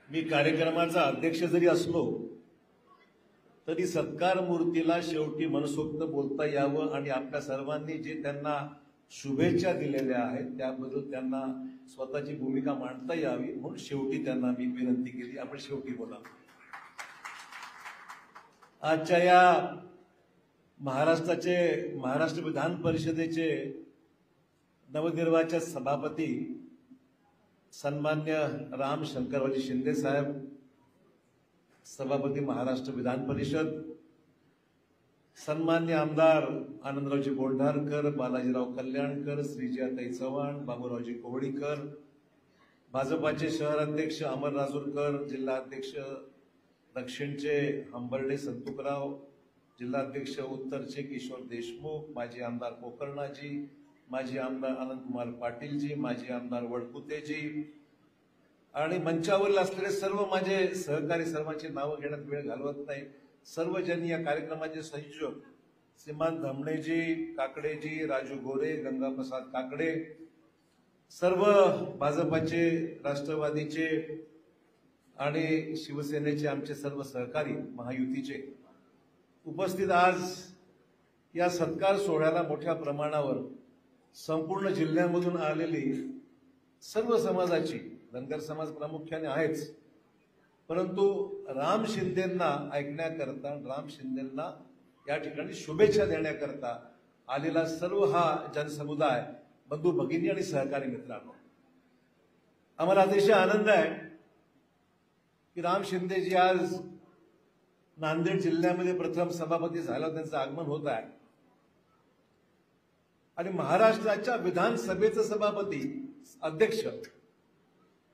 मी कार्यक्रमाचा अध्यक्ष जरी असलो तरी सत्कार मूर्तीला शेवटी मनसोक्त बोलता यावं आणि आपल्या सर्वांनी जे त्यांना शुभेच्छा दिलेल्या आहेत त्याबद्दल त्यांना स्वतःची भूमिका मांडता यावी म्हणून शेवटी त्यांना मी विनंती केली, आपण शेवटी बोला. आजच्या या महाराष्ट्र विधान परिषदेचे नवनिर्वाचित सभापती सन्मान्य राम शंकररावजी शिंदे साहेब, सभापती महाराष्ट्र विधान परिषद, सन्मान्य आमदार आनंदरावजी बोंढारकर, बालाजीराव कल्याणकर, श्रीजयाताई चव्हाण, बाबूरावजी कोवळीकर, भाजपाचे शहर अध्यक्ष अमर राजूरकर, जिल्हाध्यक्ष दक्षिणचे हंबर्डे संतुकराव, जिल्हाध्यक्ष उत्तरचे किशोर देशमुख, माजी आमदार कोकर्णाजी, माजी आमदार अनंतकुमार पाटीलजी, माजी आमदार वडकुतेजी आणि मंचावरील असलेले सर्व माझे सहकारी, सर्वांची नावं घेण्यात वेळ घालवत नाही. सर्वजण या कार्यक्रमाचे संयोजक श्रीमान धमणेजी, काकडेजी, राजू गोरे, गंगाप्रसाद काकडे, सर्व भाजपाचे, राष्ट्रवादीचे आणि शिवसेनेचे आमचे सर्व सहकारी, महायुतीचे उपस्थित आज या सत्कार सोहळ्याला मोठ्या प्रमाणावर संपूर्ण जिल्ह्यामधून आलेली सर्व समाजाची, धनगर समाज प्रामुख्याने आहेच, परंतु राम शिंदेंना ऐकण्याकरता, राम शिंदेंना या ठिकाणी शुभेच्छा देण्याकरता आलेला सर्व हा जनसमुदाय, बंधू भगिनी आणि सहकारी मित्रांनो, आम्हाला अतिशय आनंद आहे की राम शिंदेजी आज नांदेड जिल्ह्यामध्ये प्रथम सभापती झाल्यावर त्यांचं आगमन होत आहे आणि महाराष्ट्राच्या विधानसभेचं सभापती, अध्यक्ष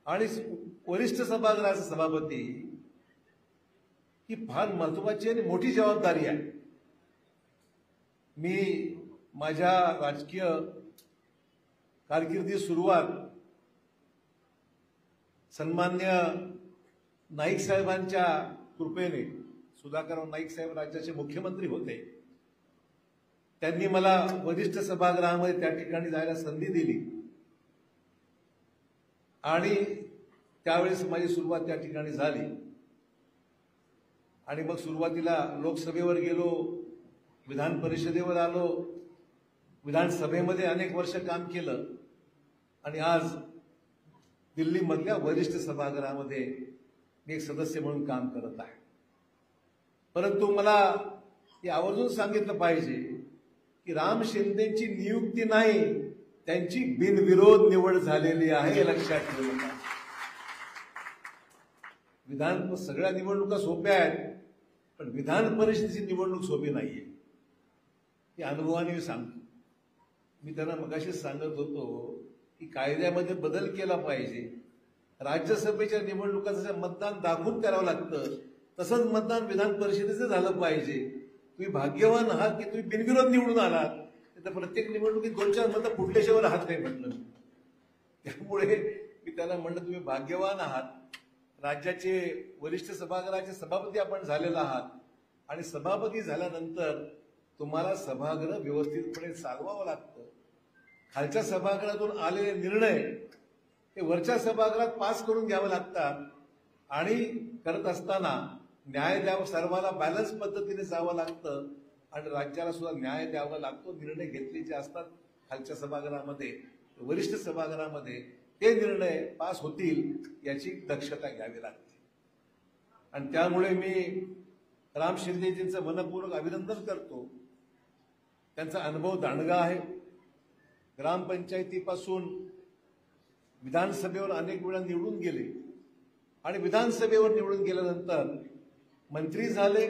आणि वरिष्ठ सभागृहाचे सभापती ही फार महत्वाची आणि मोठी जबाबदारी आहे. मी माझ्या राजकीय कारकिर्दी सुरुवात सन्मान्य नाईक साहेबांच्या कृपेने, सुधाकरराव नाईक साहेब राज्याचे मुख्यमंत्री होते, त्यांनी मला वरिष्ठ सभागृहामध्ये त्या ठिकाणी जायला संधी दिली आणि त्यावेळेस माझी सुरुवात त्या ठिकाणी झाली आणि मग सुरुवातीला लोकसभेवर गेलो, विधान परिषदेवर आलो, विधानसभेमध्ये अनेक वर्ष काम केलं आणि आज दिल्लीमधल्या वरिष्ठ सभागृहामध्ये मी एक सदस्य म्हणून काम करत आहे. परंतु मला हे आवर्जून सांगितलं पाहिजे की राम शिंदेची नियुक्ती नाही, त्यांची बिनविरोध निवड झालेली आहे, हे लक्षात ठेवू नका. विधान सगळ्या निवडणुका सोप्या आहेत, पण विधान परिषदेची निवडणूक सोपी नाहीये, हे अनुभवाने मी सांगतो. मी त्यांना मगाशीच सांगत होतो की कायद्यामध्ये बदल केला पाहिजे. राज्यसभेच्या निवडणुका जसं मतदान दाखवून करावं लागतं तसंच मतदान विधान परिषदेचं झालं पाहिजे. तुम्ही भाग्यवान आहात की तुम्ही बिनविरोध निवडून आलात, तर प्रत्येक निवडणुकीत 2-4 मतं फुटल्याशिवाय राहत नाही म्हटलं. त्यामुळे मी त्याला म्हणलं तुम्ही भाग्यवान आहात, राज्याचे वरिष्ठ सभागृहाचे सभापती आपण झालेला आहात आणि सभापती झाल्यानंतर तुम्हाला सभागृह व्यवस्थितपणे चालवावं लागतं. खालच्या सभागृहातून आलेले निर्णय हे वरच्या सभागृहात पास करून घ्यावे लागतात आणि करत असताना न्याय द्यावा, सर्वांना बॅलन्स पद्धतीने जावं लागतं आणि राज्याला सुद्धा न्याय द्यावा लागतो. निर्णय घेतले जे असतात खालच्या सभागृहामध्ये, वरिष्ठ सभागृहामध्ये, ते निर्णय पास होतील याची दक्षता घ्यावी लागते. आणि त्यामुळे मी राम शिंदेजींचं मनपूर्वक अभिनंदन करतो. त्यांचा अनुभव दांडगा आहे. ग्रामपंचायतीपासून विधानसभेवर अनेक वेळा निवडून गेले आणि विधानसभेवर निवडून गेल्यानंतर मंत्री झाले,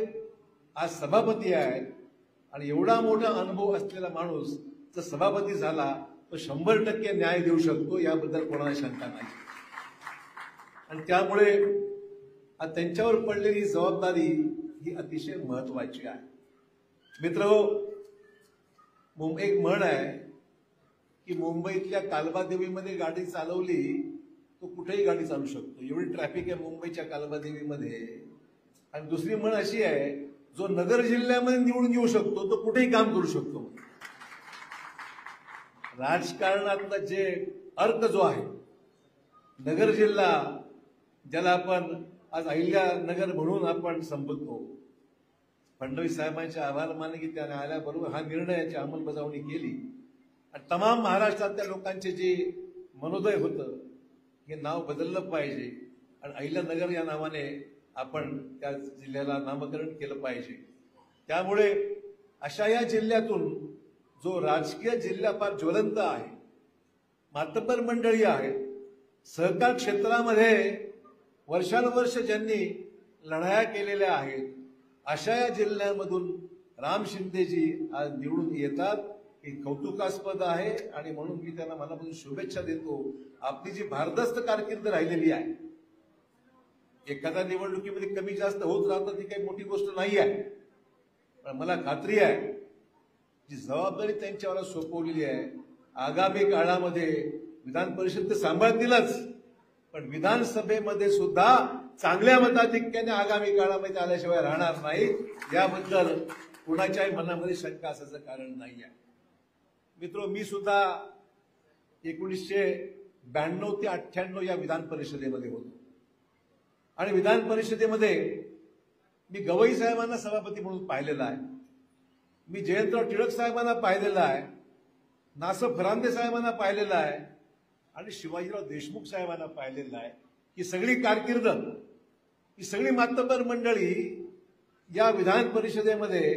आज सभापती आहेत आणि एवढा मोठा अनुभव असलेला माणूस जर सभापती झाला तो 100% न्याय देऊ शकतो, याबद्दल कोणाला शंका नाही. आणि त्यामुळे त्यांच्यावर पडलेली जबाबदारी ही अतिशय महत्वाची आहे. मित्रहो, एक म्हण आहे की मुंबईतल्या कालबादेवीमध्ये गाडी चालवली तो कुठेही गाडी चालू शकतो, एवढी ट्रॅफिक आहे मुंबईच्या कालबादेवीमध्ये. आणि दुसरी म्हण अशी आहे, जो नगर जिल्ह्यामध्ये निवडून येऊ शकतो तो कुठेही काम करू शकतो. राजकारणातला जे अर्थ जो आहे, नगर जिल्हा ज्याला आपण आज अहिल्यानगर म्हणून आपण संबोधतो, फडणवीस साहेबांचे आभार मानले की त्याने आल्याबरोबर हा निर्णयाची अंमलबजावणी केली आणि तमाम महाराष्ट्रातल्या लोकांचे जे मनोदय होतं हे नाव बदललं पाहिजे आणि अहिल्यानगर या नावाने आपण त्या जिल्ह्याला नामकरण केलं पाहिजे. त्यामुळे अशा या जिल्ह्यातून जो राजकीय जिल्हा फार ज्वलंत आहे, मातब्बर मंडळी आहेत, सहकार क्षेत्रामध्ये वर्षानुवर्ष ज्यांनी लढाया केलेल्या आहेत, अशा या जिल्ह्यामधून राम शिंदेजी आज निवडून येतात हे कौतुकास्पद आहे आणि म्हणून मी त्यांना मनापासून शुभेच्छा देतो. आपली जी भारदस्त कारकीर्द राहिलेली आहे, एखाद्या निवडणुकीमध्ये कमी जास्त होत राहतं ती काही मोठी गोष्ट नाही आहे, पण मला खात्री आहे जी जबाबदारी त्यांच्यावर सोपवलेली आहे, आगामी काळामध्ये विधान परिषद तर सांभाळतीलच, पण विधानसभेमध्ये सुद्धा चांगल्या मताधिक्याने आगामी काळामध्ये आल्याशिवाय राहणार नाही, याबद्दल कुणाच्याही मनामध्ये शंका असायचं कारण नाही आहे. मित्र, मी सुद्धा 1992 ते 98 या विधान परिषदेमध्ये होतो आणि विधान परिषदेमध्ये मी गवई साहेबांना सभापती म्हणून पाहिलेला आहे, मी जयंतराव टिळक साहेबांना पाहिलेलं आहे, नासर फरांदे साहेबांना पाहिलेलं आहे आणि शिवाजीराव देशमुख साहेबांना पाहिलेलं आहे. ही सगळी कारकीर्द, ही सगळी मातब्बर मंडळी या विधान परिषदेमध्ये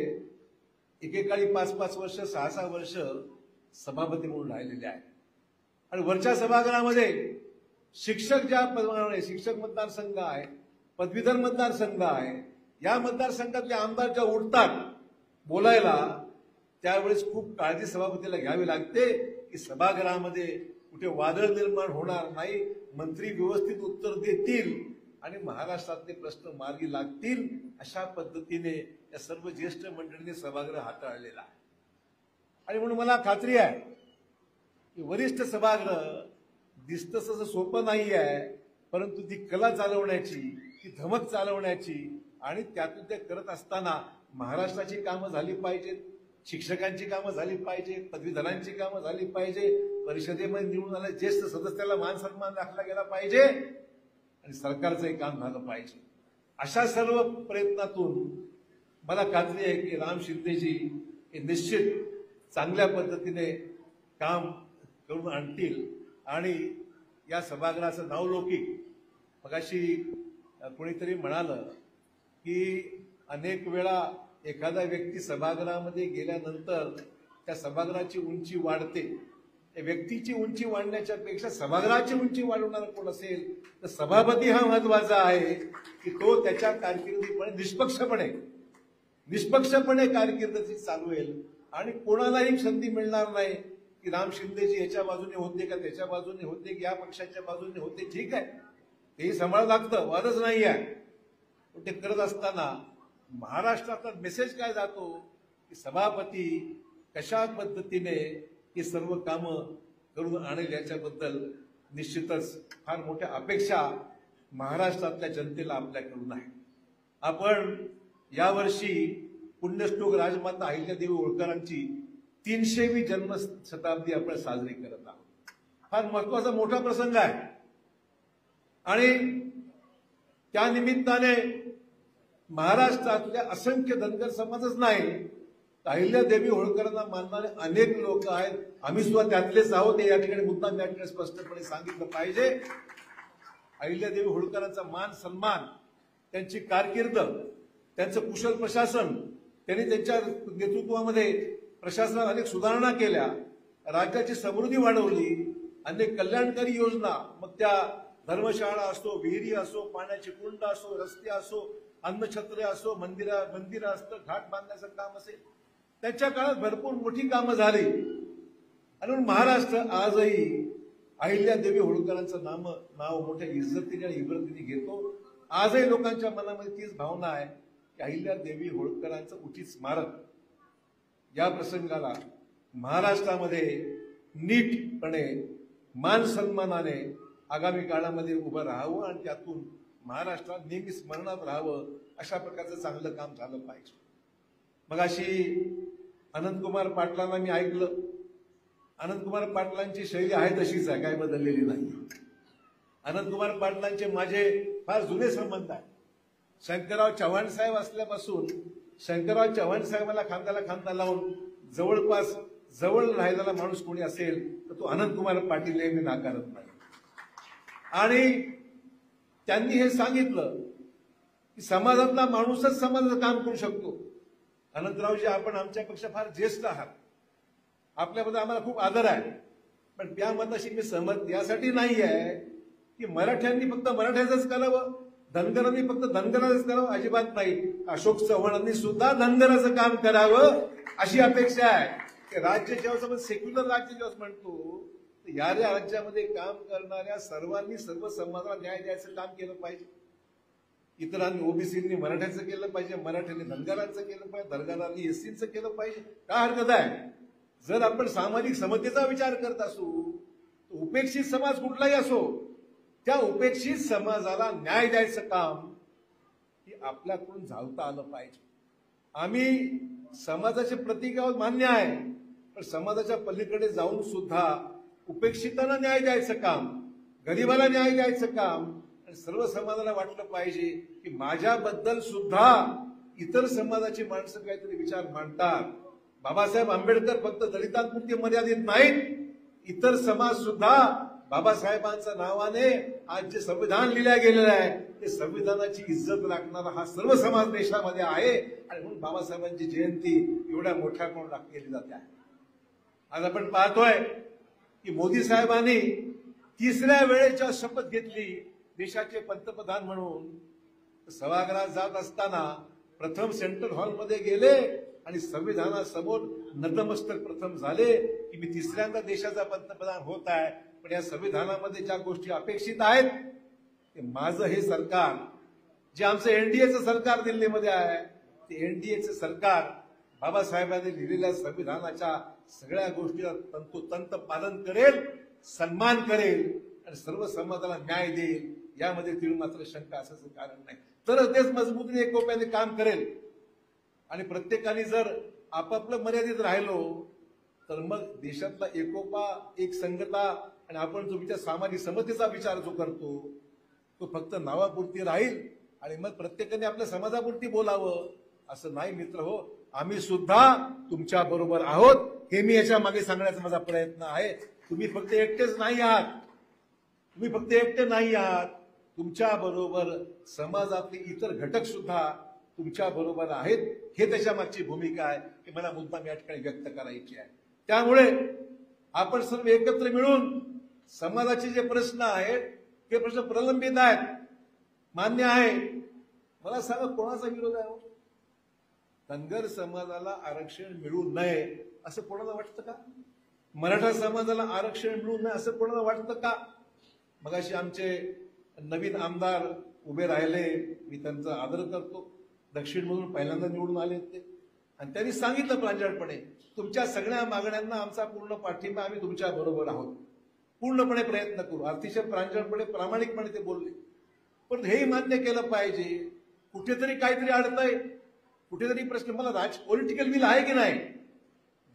एकेकाळी 5-5 वर्ष 6-6 वर्ष सभापती म्हणून राहिलेले आहेत आणि वरच्या सभागृहामध्ये शिक्षक ज्या प्रमाणे शिक्षक मतदारसंघ आहे, पदवीधर मतदारसंघ आहे, या मतदारसंघातले आमदार ज्या उठतात बोलायला त्यावेळेस खूप काळजी सभापतीला घ्यावी लागते की सभागृहामध्ये कुठे वादळ निर्माण होणार नाही, मंत्री व्यवस्थित उत्तर देतील आणि महाराष्ट्रातले प्रश्न मार्गी लागतील, अशा पद्धतीने या सर्व ज्येष्ठ मंडळींनी सभागृह हाताळलेला आहे. आणि म्हणून मला खात्री आहे की वरिष्ठ सभागृह दिसतं तसं सोपं नाही आहे, परंतु ती कला चालवण्याची, ती धमक चालवण्याची आणि त्यातून ते करत असताना महाराष्ट्राची कामं झाली पाहिजेत, शिक्षकांची कामं झाली पाहिजेत, पदवीधरांची कामं झाली पाहिजे, परिषदेमध्ये निवडून आलेल्या ज्येष्ठ सदस्याला मान सन्मान राखला गेला पाहिजे आणि सरकारचंही काम झालं पाहिजे. अशा सर्व प्रयत्नातून मला खात्री आहे की राम शिंदेजी हे निश्चित चांगल्या पद्धतीने काम करून आणतील आणि या सभागृहाचं नावलौकिक. मगाशी कोणीतरी म्हणालं की अनेक वेळा एखादा व्यक्ती सभागृहामध्ये गेल्यानंतर त्या सभागृहाची उंची वाढते, त्या व्यक्तीची उंची वाढण्याच्या पेक्षा सभागृहाची उंची वाढवणारा कोण असेल तर सभापती हा महत्वाचा आहे की तो त्याच्या कारकिर्दीपणे निष्पक्षपणे कारकीर्द चालवेल आणि कोणालाही संधी मिळणार नाही की राम शिंदेजी याच्या बाजूने होते का त्याच्या बाजूने होते की या पक्षाच्या बाजूने होते. ठीक आहे, तेही सांभाळावं लागतं, वादच नाही आहे, पण ते करत असताना महाराष्ट्रातला मेसेज काय जातो की सभापती कशा पद्धतीने ही सर्व कामं करून आणेल याच्याबद्दल निश्चितच फार मोठ्या अपेक्षा महाराष्ट्रातल्या जनतेला आपल्याकडून आहे. आपण यावर्षी पुण्यश्लोक राजमाता अहिल्यादेवी होळकरांची 300वी जन्मशताब्दी आपण साजरी करत आहोत. फार महत्वाचा मोठा प्रसंग आहे आणि त्या निमित्ताने महाराष्ट्रातल्या असंख्य धनगर समाजच नाही, अहिल्यादेवी होळकरांना मानणारे अनेक लोक आहेत. आम्ही सुद्धा त्यातलेच आहोत, हे या ठिकाणी मुद्दाम या ठिकाणी स्पष्टपणे सांगितलं पाहिजे. अहिल्यादेवी होळकरांचा मान सन्मान, त्यांची कारकीर्द, त्यांचं कुशल प्रशासन, त्यांनी त्यांच्या नेतृत्वामध्ये प्रशासनात अनेक सुधारणा केल्या, राज्याची समृद्धी वाढवली, अनेक कल्याणकारी योजना, मग त्या धर्मशाळा असो, विहिरी असो, पाण्याची कुंड असो, रस्ते असो, अन्नछत्रे असो, मंदिरं असतं, घाट बांधण्याचं काम असेल, त्याच्या काळात भरपूर मोठी कामं झाली आणि म्हणून महाराष्ट्र आजही अहिल्यादेवी होळकरांचं नाव मोठ्या इज्जतीने आणि इब्रतीने घेतो. आजही लोकांच्या मनामध्ये तीच भावना आहे की अहिल्यादेवी होळकरांचं उचित स्मारक या प्रसंगाला महाराष्ट्रामध्ये नीटपणे मान सन्मानाने आगामी काळामध्ये उभं राहावं आणि त्यातून महाराष्ट्रात नेहमी स्मरणात राहावं, अशा प्रकारचं चांगलं काम झालं पाहिजे. मगाशी अनंतकुमार पाटलांना मी ऐकलं, अनंतकुमार पाटलांची शैली आहे तशीच आहे, काय बदललेली नाही. अनंतकुमार पाटलांचे माझे फार जुने संबंध आहेत. शंकरराव चव्हाण साहेब असल्यापासून शंकरराव चव्हाण साहेबांना खांद्याला खांदा लावून जवळपास जवळ राहिलेला माणूस कोणी असेल तर तो अनंतकुमार पाटील हे मी नाकारत नाही. आणि त्यांनी हे सांगितलं की समाजातला माणूसच समाजाचं काम करू शकतो. अनंतरावजी, आपण आमच्यापेक्षा फार ज्येष्ठ आहात, आपल्याबद्दल आम्हाला खूप आदर आहे, पण त्या मताशी मी सहमत यासाठी नाही आहे की मराठ्यांनी फक्त मराठ्याचंच करावं, धनगरांनी फक्त धनगराचंच करावं, अजिबात नाही. अशोक चव्हाणांनी सुद्धा धनगराचं काम करावं अशी अपेक्षा आहे. राज्य जेव्हा आपण सेक्युलर राज्य जेव्हा म्हणतो, या राज्यामध्ये काम करणाऱ्या सर्वांनी सर्व समाजाला न्याय द्यायचं काम केलं पाहिजे. इतरांनी ओबीसींनी मराठ्याचं केलं पाहिजे, मराठ्यांनी धनगरांचं केलं पाहिजे, धनगरांनी एससीचं केलं पाहिजे. काय हरकत आहे? जर आपण सामाजिक समतेचा विचार करत असू, उपेक्षित समाज कुठलाही असो, त्या उपेक्षित समाजाला न्याय द्यायचं काम हे आपल्याकडून झालता आलं पाहिजे. आम्ही समाजाचे प्रतीक आहोत, मान्य आहे, पण समाजाच्या पलीकडे जाऊन सुद्धा उपेक्षितांना न्याय द्यायचं काम, गरिबाला न्याय द्यायचं काम, आणि सर्व समाजाला वाटलं पाहिजे की माझ्याबद्दल सुद्धा इतर समाजाची माणसं काहीतरी विचार मांडतात. बाबासाहेब आंबेडकर फक्त दलितांपुरते मर्यादित नाहीत, इतर समाज सुद्धा बाबासाहेबांच्या नावाने आज जे संविधान लिहिलं गेलेलं आहे ते संविधानाची इज्जत राखणारा हा सर्व समाज देशामध्ये आहे. आणि म्हणून बाबासाहेबांची जयंती एवढ्या मोठ्या प्रमाणात केली जाते आहे. आज आपण पाहतोय की मोदी साहेबांनी तिसऱ्या वेळेच्या शपथ घेतली देशाचे पंतप्रधान म्हणून. सभागृहात जात असताना प्रथम सेंट्रल हॉलमध्ये गेले आणि संविधानासमोर नतमस्तक प्रथम झाले की मी तिसऱ्यांदा देशाचा पंतप्रधान होत आहे, पण या संविधानामध्ये ज्या गोष्टी अपेक्षित आहेत ते माझं हे सरकार, जे आमचं एनडीएचं सरकार दिल्लीमध्ये आहे, ते एनडीएचं सरकार बाबासाहेबांनी लिहिलेल्या संविधानाच्या सगळ्या गोष्टीला तंतोतंत पालन करेल, सन्मान करेल आणि सर्व समाजाला न्याय देईल. यामध्ये तीळ मात्र शंका असायचं कारण नाही. तर तेच मजबूतीने एकोप्याने काम करेल. आणि प्रत्येकाने जर आपापलं मर्यादित राहिलो तर मग देशातला एकोपा, एक संगता आणि आपण जो विचार सामाजिक समतेचा विचार जो करतो तो फक्त नावापुरती राहील आणि मग प्रत्येकाने आपल्या समाजापुरती बोलावं असं नाही. मित्र हो, आम्ही सुद्धा तुमच्या बरोबर आहोत हे मी याच्या मागे सांगण्याचा माझा प्रयत्न आहे. तुम्ही फक्त एकटेच नाही आहात, तुम्ही फक्त एकटे नाही आहात, तुमच्या बरोबर समाजातले इतर घटक सुद्धा तुमच्या बरोबर आहेत. हे त्याच्या मागची भूमिका आहे की मला मुद्दाम या ठिकाणी व्यक्त करायची आहे. त्यामुळे आपण सर्व एकत्र मिळून समाजाचे जे प्रश्न आहेत ते प्रश्न प्रलंबित आहेत, मान्य आहे. मला सांगा, कोणाचा विरोध आहे? धनगर समाजाला आरक्षण मिळू नये असं कोणाला वाटतं का? मराठा समाजाला आरक्षण मिळू नये असं कोणाला वाटतं का? मगाशी आमचे नवीन आमदार उभे राहिले, मी त्यांचा आदर करतो, दक्षिणमधून पहिल्यांदा निवडून आले ते, आणि त्यांनी सांगितलं प्रांजळपणे तुमच्या सगळ्या मागण्यांना आमचा पूर्ण पाठिंबा, आम्ही तुमच्या बरोबर आहोत, पूर्णपणे प्रयत्न करू. अतिशय प्रांजळपणे प्रामाणिकपणे ते बोलले. पण हेही मान्य केलं पाहिजे कुठेतरी काहीतरी अडतंय, कुठेतरी प्रश्न. मला पॉलिटिकल विल आहे की नाही?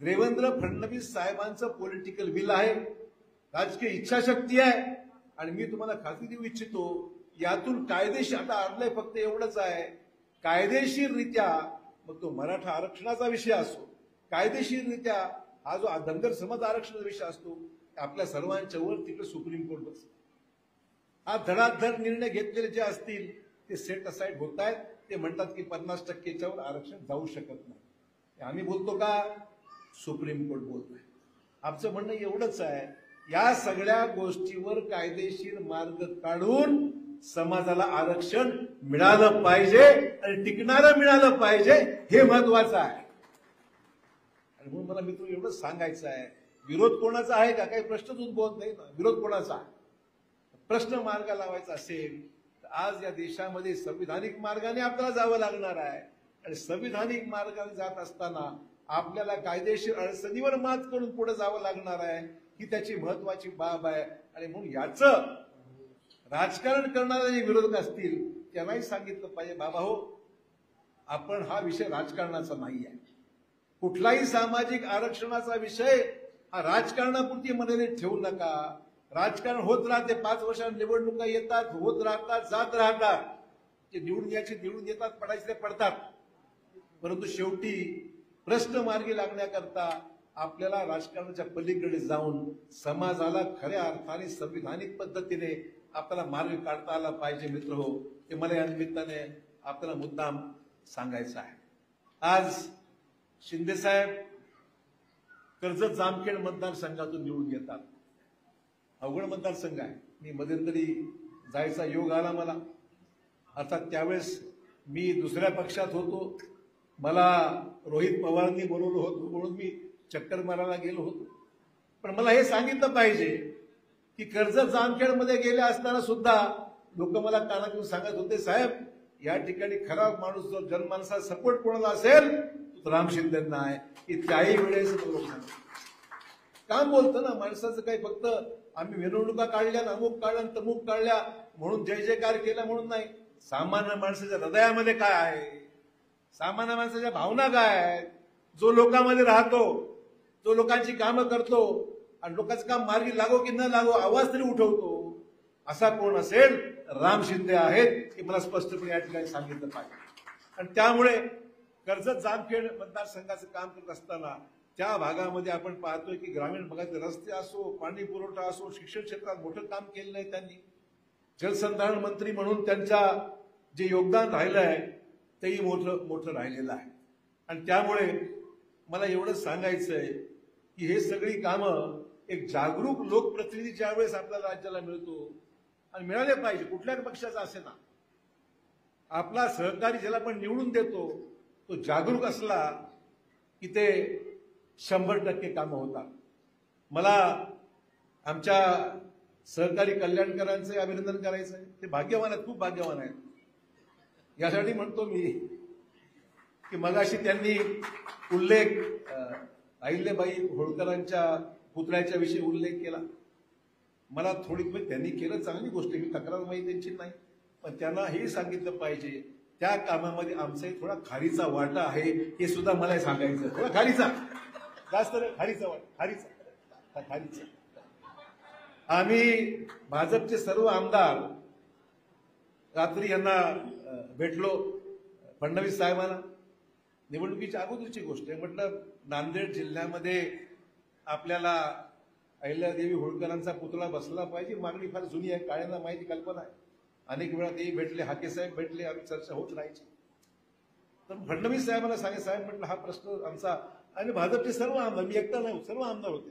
देवेंद्र फडणवीस साहेबांचं पॉलिटिकल विल आहे, राजकीय इच्छाशक्ती आहे, आणि मी तुम्हाला खात्री देऊ इच्छितो यातून कायदेशीर, आता अडलंय फक्त एवढंच आहे, कायदेशीररित्या, मग तो मराठा आरक्षणाचा विषय असो, कायदेशीररित्या हा जो धनगर समाज आरक्षणाचा विषय असतो, आपल्या सर्वांच्या वर तिकडे सुप्रीम कोर्ट बस. हा धडाधड निर्णय घेतलेले जे असतील ते सेट असाइड होत आहेत. ते म्हणतात की 50%च्या वर आरक्षण जाऊ शकत नाही. आम्ही बोलतो का? सुप्रीम कोर्ट बोलतोय. आमचं म्हणणं एवढंच आहे, या सगळ्या गोष्टीवर कायदेशीर मार्ग काढून समाजाला आरक्षण मिळालं पाहिजे आणि टिकणारं मिळालं पाहिजे, हे महत्वाचं आहे. आणि म्हणून मला मित्र एवढंच सांगायचं आहे, विरोध कोणाचा आहे का? काही प्रश्नच उद्भवत नाही ना. विरोध कोणाचा? प्रश्न मार्ग लावायचा असेल तर आज या देशामध्ये संविधानिक मार्गाने आपल्याला जावं लागणार आहे. आणि संविधानिक मार्गाने जात असताना आपल्याला कायदेशीर अडचणीवर मात करून पुढे जावं लागणार आहे, ही त्याची महत्वाची बाब आहे. आणि म्हणून याचं राजकारण करणारे जे विरोधक असतील त्यांनाही सांगितलं पाहिजे, बाबा हो, आपण हा विषय राजकारणाचा नाही आहे. कुठलाही सामाजिक आरक्षणाचा विषय हा राजकारणापुरती मर्यादित ठेवू नका. राजकारण होत राहते, 5 वर्षांनी निवडणुका येतात, होत राहतात, जात राहतात, ते निवडून येतात, पडायचे ते पडतात. परंतु शेवटी प्रश्न मार्गी लागण्याकरता आपल्याला राजकारणाच्या पलीकडे जाऊन समाजाला खऱ्या अर्थाने संविधानिक पद्धतीने आपल्याला मार्ग काढता आला पाहिजे. मित्र हो, हे मला या निमित्ताने आपल्याला मुद्दाम सांगायचं आहे. आज शिंदेसाहेब कर्जत जामखेड मतदारसंघातून निवडून येतात. अवघड मतदारसंघ आहे. मी मध्यंतरी जायचा योग आला मला. अर्थात त्यावेळेस मी दुसऱ्या पक्षात होतो. मला रोहित पवारांनी बोलवलं होतं म्हणून मी चक्कर मारायला गेलो होतो. पण मला हे सांगितलं पाहिजे की कर्जत जामखेडमध्ये गेले असताना सुद्धा लोक मला कानात घेऊन सांगत होते, साहेब या ठिकाणी खरा माणूस जो जनमानसाचा सपोर्ट कोणाला असेल तो राम शिंदेंना आहे. की त्याही वेळेस काम बोलतं ना माणसाचं. काही फक्त आम्ही मिरवणुका काढल्या, अमुक काढल्या, तमुक काढल्या म्हणून जय जयकार केला म्हणून नाही. सामान्य माणसाच्या हृदयामध्ये काय आहे, सामान्य माणसाच्या भावना काय आहेत, जो लोकांमध्ये राहतो, जो लोकांची कामं करतो आणि लोकांचं काम मार्गी लागो की न लागो आवाज तरी उठवतो, असा कोण असेल राम शिंदे आहेत हे मला स्पष्टपणे या ठिकाणी सांगितलं पाहिजे. आणि त्यामुळे कर्जत जामखेड मतदारसंघाचं काम करत असताना त्या भागामध्ये आपण पाहतोय की ग्रामीण भागातले रस्ते असो, पाणी पुरवठा असो, शिक्षण क्षेत्रात मोठं काम केलेलं आहे त्यांनी. जलसंधारण मंत्री म्हणून त्यांच्या जे योगदान राहिलं आहे तेही मोठं राहिलेलं आहे. आणि त्यामुळे मला एवढंच सांगायचं आहे की हे सगळी कामं एक जागरूक लोकप्रतिनिधी ज्यावेळेस आपल्या राज्याला मिळतो आणि मिळाले पाहिजे, कुठल्याच पक्षाचा असे ना, आपला सहकारी ज्याला आपण निवडून देतो तो जागरूक असला की ते 100% कामं होतात. मला आमच्या सहकारी कल्याणकरांचे अभिनंदन करायचं आहे. ते भाग्यवान आहेत, खूप भाग्यवान आहेत. यासाठी म्हणतो मी की मगाशी त्यांनी उल्लेख अहिल्याबाई होळकरांच्या पुतळ्याच्या विषयी उल्लेख केला. मला थोडी त्यांनी केलं, चांगली गोष्ट, मी तक्रार माहिती त्यांची नाही, पण त्यांना हे सांगितलं पाहिजे त्या कामामध्ये आमचाही थोडा खारीचा वाटा आहे हे सुद्धा मला सांगायचं. थोडा खारीचा, जास्त नाही, खारीचा वाटा, खारीचा. आम्ही भाजपचे सर्व आमदार रात्री यांना भेटलो, फडणवीस साहेबांना. निवडणुकीच्या अगोदरची गोष्ट आहे. म्हटलं नांदेड जिल्ह्यामध्ये आपल्याला अहिल्यादेवी होळकरांचा पुतळा बसला पाहिजे. मागणी फार जुनी आहे, काळ्यांना माहिती कल्पना आहे. अनेक वेळा तेही भेटले, हाके साहेब भेटले, आम्ही चर्चा होत राहायची. तर फडणवीस साहेबांना सांगे, साहेब म्हटलं हा प्रश्न आमचा, आणि भाजपचे सर्व आमदार, मी एकटा नाही, सर्व आमदार होते,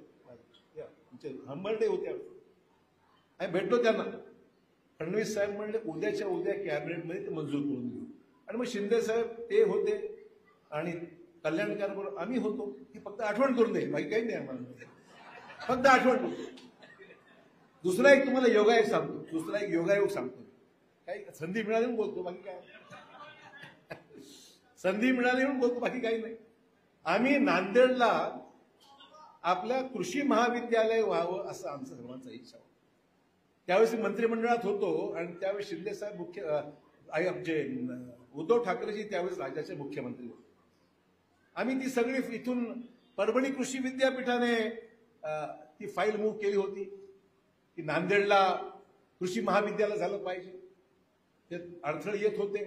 हंबर्डे होते, आम्ही भेटलो त्यांना. फडणवीस साहेब म्हणले उद्याच्या उद्या कॅबिनेटमध्ये ते मंजूर करून देऊ. आणि मग शिंदे साहेब ते होते आणि कल्याणकर बरोबर आम्ही होतो. ही फक्त आठवण करून दे, बाकी काही नाही आम्हाला, फक्त आठवण करतो. दुसरा एक तुम्हाला योगायोग सांगतो, काही संधी मिळाली म्हणून बोलतो, बाकी काय, संधी मिळाली म्हणून बोलतो, बाकी काही नाही. आम्ही नांदेडला आपल्या कृषी महाविद्यालय व्हावं असं आमचं सर्वांचा इच्छा होती. त्यावेळेस मंत्रिमंडळात होतो आणि त्यावेळेस शिंदे साहेब उद्धव ठाकरेजी त्यावेळेस राज्याचे मुख्यमंत्री होते. आम्ही ती सगळी इथून परभणी कृषी विद्यापीठाने ती फाईल मूव्ह केली होती की नांदेडला कृषी महाविद्यालय झालं पाहिजे. ते अडथळे येत होते.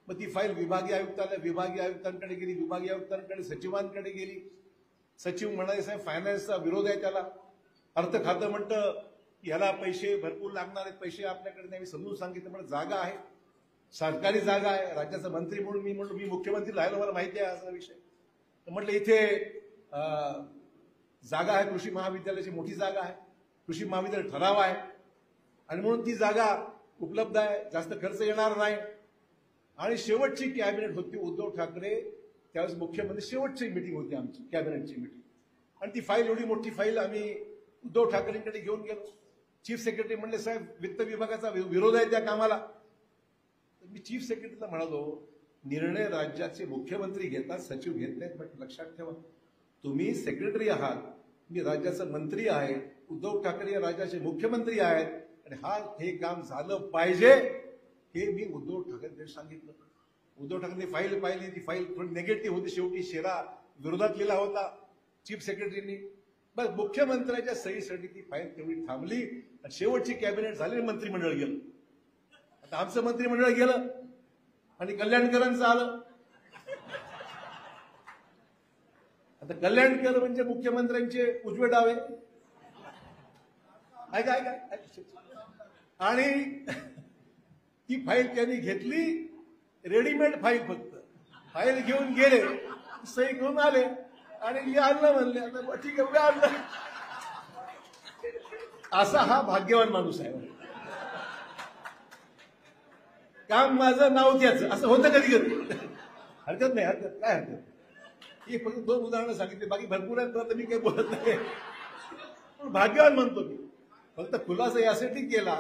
मग ती फाईल विभागीय आयुक्तांकडे गेली, विभागीय आयुक्तांकडे, सचिवांकडे गेली. सचिव म्हणाले साहेब फायनान्सचा विरोध आहे त्याला. अर्थ खातं म्हणतं याला पैसे भरपूर लागणार आहेत, पैसे आपल्याकडे नाही. समजून सांगितलं, म्हणजे जागा आहे, सरकारी जागा आहे, राज्याचा मंत्री म्हणून मी म्हणलो, मी मुख्यमंत्री राहिलो, मला माहिती आहे असा विषय. तर म्हटलं इथे जागा आहे, कृषी महाविद्यालयाची मोठी जागा आहे, कृषी महाविद्यालय ठराव आहे आणि म्हणून ती जागा उपलब्ध आहे, जास्त खर्च येणार नाही. आणि शेवटची कॅबिनेट होती उद्धव ठाकरे त्यावेळेस मुख्यमंत्री, शेवटची मीटिंग होती आमची, कॅबिनेटची मीटिंग. आणि ती फाईल, एवढी मोठी फाईल आम्ही उद्धव ठाकरेंकडे घेऊन गेलो. चीफ सेक्रेटरी म्हणले साहेब वित्त विभागाचा विरोध आहे त्या कामाला. तर मी चीफ सेक्रेटरीला म्हणालो, निर्णय राज्याचे मुख्यमंत्री घेतात, सचिव घेत नाहीत. म्हटलं लक्षात ठेवा, तुम्ही सेक्रेटरी आहात, मी राज्याचा मंत्री आहे, उद्धव ठाकरे या राज्याचे मुख्यमंत्री आहेत आणि हे काम झालं पाहिजे हे मी उद्धव ठाकरे सांगितलं. उद्धव ठाकरे फाईल पाहिली, ती फाईल थोडी निगेटिव्ह होती, शेवटी शेरा विरोधात लिहिला होता चीफ सेक्रेटरींनी. बस मुख्यमंत्र्याच्या सहीसाठी ती फाईल तेवढी थांबली आणि शेवटची कॅबिनेट झाली, मंत्रिमंडळ गेलं. आता आमचं मंत्रिमंडळ गेलं आणि कल्याणकरांचं आलं. आता कल्याणकर म्हणजे मुख्यमंत्र्यांचे उजवे डावे. ऐका ऐका, आणि ती फाईल त्यांनी घेतली, रेडीमेड फाईल, फक्त फाईल घेऊन गेले, सही घेऊन आले आणि मी आणलं म्हणले. आता ठीक आहे, उद्या आणलं. असा हा भाग्यवान माणूस आहे. काम माझं नाव त्याचं, असं होतं कधी कधी. हरकत नाही, हरकत काय हरकत. ही फक्त 2 उदाहरणं सांगितली, बाकी भरपूर आहेत, तर मी काही बोलत नाही. भाग्यवान म्हणतो मी. फक्त खुलासा यासाठी केला,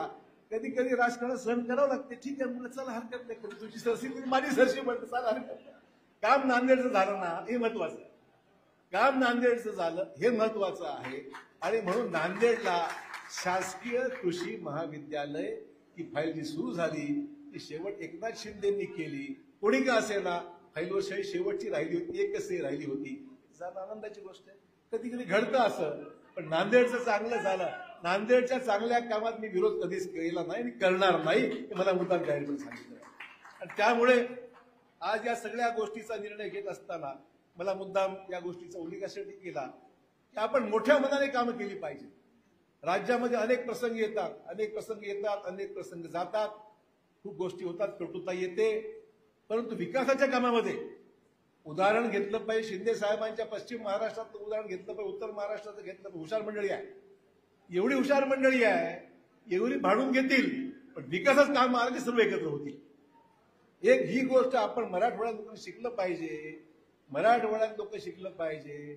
कधी कधी राजकारण सहन करावं लागते. ठीक आहे म्हणलं, चला हरकत नाही, तुझी सरशी माझी सरशी म्हणते, चला हरकत नाही. काम नांदेडचं झालं ना, हे महत्वाचं. काम नांदेडचं झालं हे महत्वाचं आहे. आणि म्हणून नांदेडला शासकीय कृषी महाविद्यालय ही फाईल जी सुरू झाली ती शेवट एकनाथ शिंदेंनी केली. कोणी का असेना, फाईलवर सही शेवटची राहिली होती, एकच सही राहिली होती. जरा आनंदाची गोष्ट आहे. कधी कधी घडतं असं, पण नांदेडचं चांगलं झालं. नांदेडच्या चांगल्या कामात मी विरोध कधीच केला नाही आणि करणार नाही, हे मला मुद्दाम जाहीरपणे सांगितलं. आणि त्यामुळे आज या सगळ्या गोष्टीचा निर्णय घेत असताना मला मुद्दाम या गोष्टीचा उल्लेख यासाठी केला की आपण मोठ्या मनाने कामं केली पाहिजे. राज्यामध्ये अनेक प्रसंग येतात, अनेक प्रसंग जातात, खूप गोष्टी होतात, कटुता येते, परंतु विकासाच्या कामामध्ये उदाहरण घेतलं पाहिजे. शिंदे साहेबांच्या पश्चिम महाराष्ट्रातलं उदाहरण घेतलं पाहिजे, उत्तर महाराष्ट्राचं घेतलं पाहिजे. हुशार मंडळी आहे, एवढी हुशार मंडळी आहे, एवढी भाडून घेतील, पण विकासाचं काम आलं की सर्व एकत्र होतील. एक ही गोष्ट आपण मराठवाड्यात लोकांनी शिकलं पाहिजे. मराठवाड्यात लोक शिकलं पाहिजे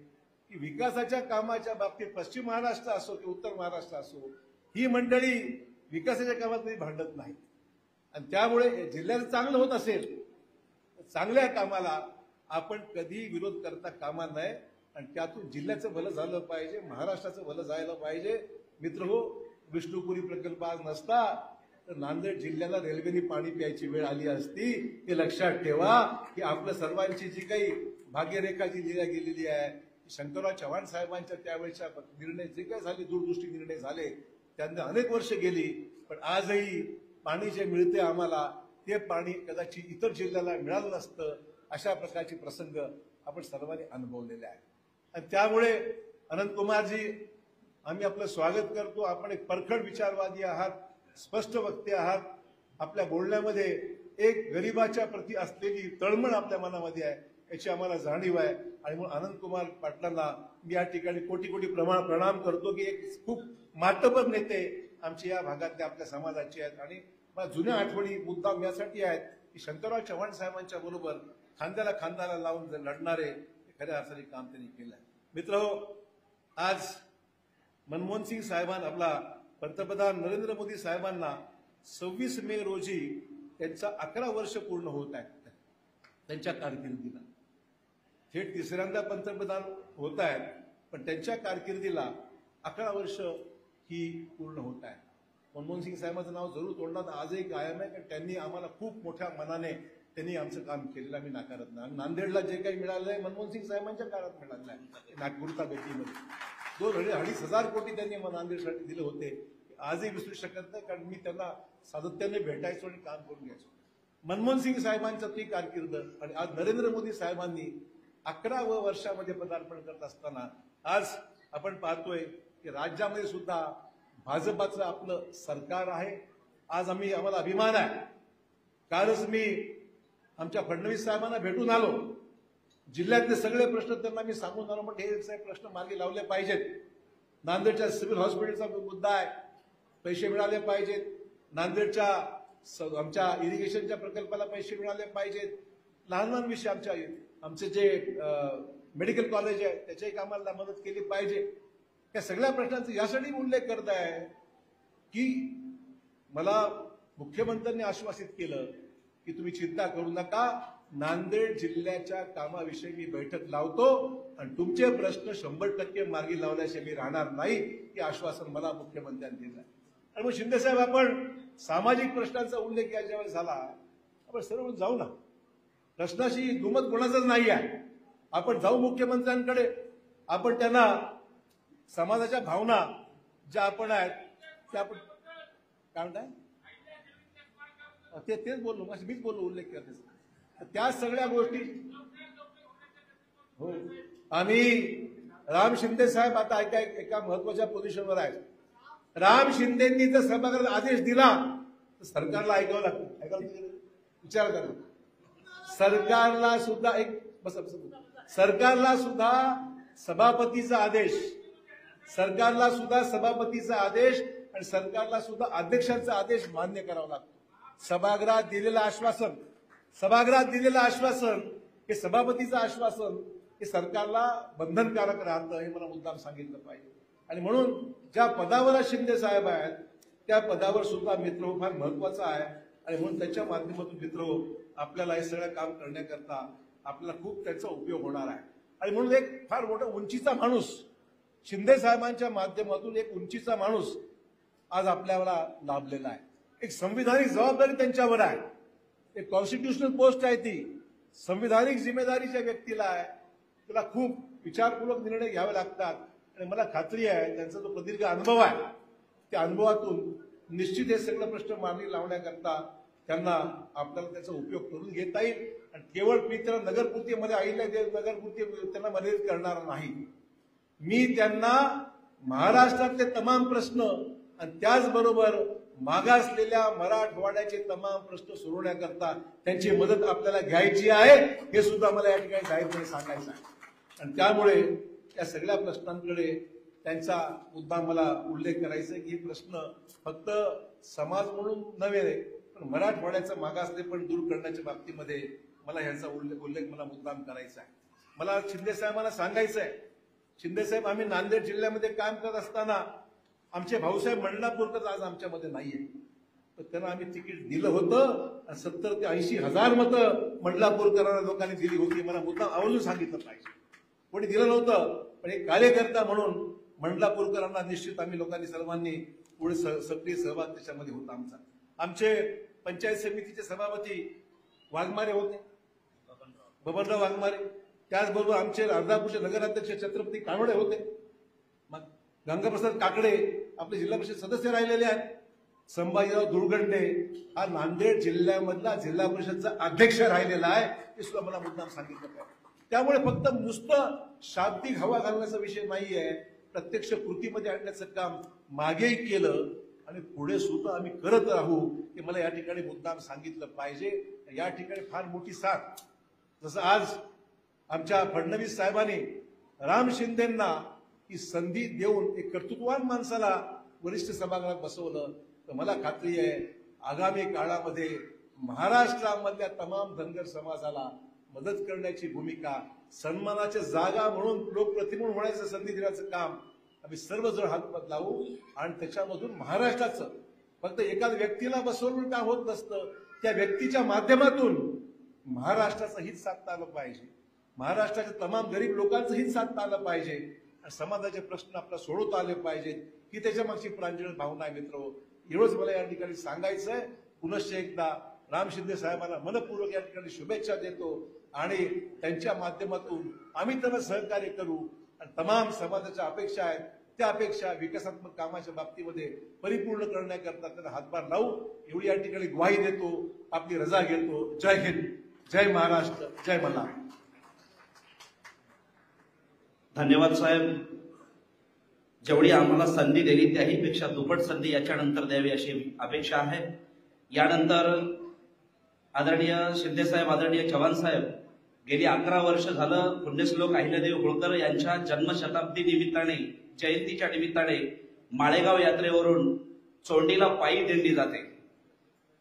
की विकासाच्या कामाच्या बाबतीत पश्चिम महाराष्ट्र असो की उत्तर महाराष्ट्र असो, ही मंडळी विकासाच्या कामात कधी भांडत नाही. आणि त्यामुळे जिल्ह्याचं चांगलं होत असेल तर चांगल्या कामाला आपण कधी विरोध करता कामा नये आणि त्यातून जिल्ह्याचं भलं झालं पाहिजे, महाराष्ट्राचं भलं जायला पाहिजे. मित्रहो, विष्णुपुरी प्रकल्प आज नसता तर नांदेड जिल्ह्याला रेल्वेने पाणी प्यायची वेळ आली असती. हे लक्षात ठेवा की आपल्या सर्वांची जी काही भाग्यरेखा जी लिहिल्या गेलेली आहे, शंकरराव चव्हाण साहेबांच्या त्यावेळेच्या निर्णय जे काही झाले, दूरदृष्टी निर्णय झाले, त्यांना अनेक वर्ष गेली, पण आजही पाणी जे मिळते आम्हाला ते पाणी कदाचित इतर जिल्ह्याला मिळालं नसतं. अशा प्रकारचे प्रसंग आपण सर्वांनी अनुभवलेले आहेत. आणि त्यामुळे अनंत कुमारजी, आम्ही आपलं स्वागत करतो. आपण एक परखड विचारवादी आहात, स्पष्ट वक्ते आहात. आपल्या बोलण्यामध्ये एक गरिबाच्या प्रती असलेली तळमळ आपल्या मनामध्ये आहे, याची आम्हाला जाणीव आहे. आणि म्हणून अनंत कुमार पाटलांना मी या ठिकाणी कोटी कोटी प्रणाम करतो की एक खूप मातबर नेते आमच्या या भागातले आपल्या समाजाचे आहेत. आणि मला जुन्या आठवणी मुद्दाम यासाठी आहेत की शंकरराव चव्हाण साहेबांच्या बरोबर खांद्याला खांद्याला लावून लढणारे खऱ्या अर्थाने काम त्यांनी केलं आहे. मित्रहो, आज मनमोहन सिंग साहेबांना, आपला पंतप्रधान नरेंद्र मोदी साहेबांना 26 मे रोजी त्यांचा 11 वर्ष पूर्ण होत आहेत त्यांच्या कारकिर्दीला. थेट तिसऱ्यांदा पंतप्रधान होत आहेत, पण त्यांच्या कारकिर्दीला 11 वर्ष ही पूर्ण होत आहे. मनमोहन सिंग साहेबांचं नाव जरूर तोंडात आजही कायम आहे, कारण त्यांनी आम्हाला खूप मोठ्या मनाने त्यांनी आमचं काम केलेलं आम्ही नाकारत नाही. नांदेडला जे काही मिळालं आहे मनमोहन सिंग साहेबांच्या काळात मिळालं आहे. नागपूरच्या भेटीमध्ये 2-2.5 कोटी त्यांनी नांदेडसाठी दिले होते. आजही विसरू शकत नाही, कारण मी त्यांना सातत्याने भेटायचो आणि काम करून घ्यायचो. मनमोहन सिंग साहेबांचं ती कारकीर्द आणि आज नरेंद्र मोदी साहेबांनी 11व्या वर्षामध्ये पदार्पण करत असताना आज आपण पाहतोय की राज्यामध्ये सुद्धा भाजपाचं आपलं सरकार आहे. आज आम्हाला अभिमान आहे. कालच मी आमच्या फडणवीस साहेबांना भेटून आलो. जिल्ह्यातले सगळे प्रश्न त्यांना मी सांगून आलो, म्हणजे हे प्रश्न मार्गी लावले पाहिजेत. नांदेडच्या सिव्हिल हॉस्पिटलचा मुद्दा आहे, पैसे मिळाले पाहिजेत. नांदेडच्या आमच्या इरिगेशनच्या प्रकल्पाला पैसे मिळाले पाहिजेत. लहान लहान विषय आमचे जे मेडिकल कॉलेज आहे त्याच्याही कामाला मदत केली पाहिजे. या सगळ्या प्रश्नांचा यासाठी उल्लेख करत आहे की मला मुख्यमंत्र्यांनी आश्वासित केलं की तुम्ही चिंता करू नका, नांदेड जिल्ह्याच्या कामाविषयी मी बैठक लावतो आणि तुमचे प्रश्न 100% मार्गी लावल्याशिवाय मी राहणार नाही, हे आश्वासन मला मुख्यमंत्र्यांनी दिलं. आणि मग शिंदेसाहेब, आपण सामाजिक प्रश्नांचा उल्लेख या ज्यावेळेस झाला, आपण सर्व जाऊ ना. प्रश्नाशी दुमत कोणाचंच नाही आहे. आपण जाऊ मुख्यमंत्र्यांकडे, आपण त्यांना समाजाच्या भावना ज्या आपण आहेत त्या आपण काय म्हणताय तेच बोललो मीच बोललो उल्लेख करते त्या सगळ्या गोष्टी हो आम्ही राम शिंदे साहेब आता एका महत्वाच्या पोझिशनवर आहेत राम शिंदेंनी जर सभागृहात आदेश दिला तर सरकारला ऐकावं लागतं विचार करा सरकारला सुद्धा सरकारला सुद्धा सभापतीचा आदेश आणि सरकारला सुद्धा अध्यक्षांचा आदेश मान्य करावा लागतो सभागृहात दिलेलं आश्वासन हे सभापतीचं आश्वासन हे सरकारला बंधनकारक राहतं हे मला मुद्दाम सांगितलं पाहिजे आणि म्हणून ज्या पदावर शिंदे साहेब आहेत त्या पदावर सुद्धा मित्र फार महत्वाचा आहे आणि म्हणून त्याच्या माध्यमातून मित्र आपल्याला हे सगळं काम करण्याकरता आपल्याला खूप त्याचा उपयोग होणार आहे आणि म्हणून एक फार मोठा उंचीचा माणूस शिंदे साहेबांच्या माध्यमातून एक उंचीचा माणूस आज आपल्याला लाभलेला आहे एक संविधानिक जबाबदारी त्यांच्यावर आहे एक कॉन्स्टिट्युशनल पोस्ट आहे ती संविधानिक जिम्मेदारीच्या व्यक्तीला आहे त्याला खूप विचारपूर्वक निर्णय घ्यावे लागतात आणि मला खात्री आहे त्यांचा जो प्रदीर्घ अनुभव आहे त्या अनुभवातून निश्चित हे सगळं प्रश्न मार्गी लावण्याकरता त्यांना आपल्याला त्याचा उपयोग करून घेता येईल आणि केवळ मी त्यांना नगरपूर्तीमध्ये नगरपूर्ती त्यांना मर्यादित करणार नाही मी त्यांना महाराष्ट्रातले तमाम प्रश्न आणि त्याचबरोबर मागासलेल्या मराठवाड्याचे तमाम प्रश्न सोडवण्याकरता त्यांची मदत आपल्याला घ्यायची आहे हे सुद्धा मला या ठिकाणी जाहीरपणे सांगायचं आहे आणि त्यामुळे या सगळ्या प्रश्नांकडे त्यांचा मुद्दा मला उल्लेख करायचा आहे की हे प्रश्न फक्त समाज म्हणून नव्हे पण मराठवाड्याचा मागासले पण दूर करण्याच्या बाबतीमध्ये मला ह्याचा उल्लेख मला मुद्दाम करायचा आहे मला शिंदे साहेबांना सांगायचं आहे शिंदे साहेब आम्ही नांदेड जिल्ह्यामध्ये काम करत असताना आमचे भाऊसाहेब मंडलापूरकर आज आमच्यामध्ये नाहीये तर त्यांना आम्ही तिकीट दिलं होतं आणि 70 ते 80 हजार मतं मंडलापूरकरांना लोकांनी दिली होती मला मुद्दाम आवर्जून सांगितलं पाहिजे कोणी दिलं नव्हतं पण एक कार्यकर्ता म्हणून मंडलापूरकरांना निश्चित आम्ही लोकांनी सर्वांनी पुढे सक्रिय सहभाग त्याच्यामध्ये होता आमचे पंचायत समितीचे सभापती वाघमारे होते बबनराव वाघमारे त्याचबरोबर आमचे अर्धापूरचे नगराध्यक्ष छत्रपती कानोडे होते मग गंगाप्रसाद काकडे आपले जिल्हा परिषद सदस्य राहिलेले आहेत संभाजीराव दुर्गंडे हा नांदेड जिल्ह्यामधला जिल्हा परिषदचा अध्यक्ष राहिलेला आहे हे सुद्धा मला मुद्दाम सांगितलं पाहिजे त्यामुळे फक्त नुसतं शाब्दिक हवा घालण्याचा विषय नाहीये प्रत्यक्ष कृतीमध्ये आणण्याचं काम मागेही केलं आणि पुढे सुद्धा आम्ही करत राहू हे मला या ठिकाणी मुद्दाम सांगितलं पाहिजे या ठिकाणी फार मोठी साथ जसं आज आमच्या फडणवीस साहेबांनी राम शिंदेंना ही संधी देऊन एक कर्तृत्ववान माणसाला वरिष्ठ सभागृहात बसवलं तर मला खात्री आहे आगामी काळामध्ये महाराष्ट्रामधल्या तमाम धनगर समाजाला मदत करण्याची भूमिका सन्मानाच्या जागा म्हणून लोकप्रतिनिधी होण्याचं संधी देण्याचं काम आम्ही सर्वजण हातभार लावू आणि त्याच्यामधून महाराष्ट्राचं फक्त एखाद्या व्यक्तीला बसवून काय होत नसतं त्या व्यक्तीच्या माध्यमातून महाराष्ट्राचं हित साधता आलं पाहिजे महाराष्ट्राच्या तमाम गरीब लोकांचं हित साधता आलं पाहिजे आणि समाजाचे प्रश्न आपल्याला सोडवता आले पाहिजेत ही त्याच्या मागची प्रांजळ भावना आहे मित्र एवढंच मला या ठिकाणी सांगायचं आहे पुनश्च एकदा राम शिंदे साहेबांना मनपूर्वक या ठिकाणी शुभेच्छा देतो आणि त्यांच्या माध्यमातून आम्ही त्यांना सहकार्य करू आणि तमाम समाजाच्या अपेक्षा आहेत त्या अपेक्षा विकासात्मक कामाच्या बाबतीमध्ये परिपूर्ण करण्याकरता त्यांना हातभार लावू एवढी या ठिकाणी ग्वाही देतो आपली रजा घेतो जय हिंद जय महाराष्ट्र जय मल्हार धन्यवाद साहेब जेवढी आम्हाला संधी दिली त्याहीपेक्षा दुप्पट संधी याच्यानंतर द्यावी अशी अपेक्षा आहे यानंतर आदरणीय शिंदे साहेब आदरणीय चव्हाण साहेब गेली 11 वर्ष झालं पुण्यश्लोक अहिल्यादेवी होळकर यांच्या जन्मशताब्दी निमित्ताने जयंतीच्या निमित्ताने माळेगाव यात्रेवरून चोंडीला पायी दिंडी जाते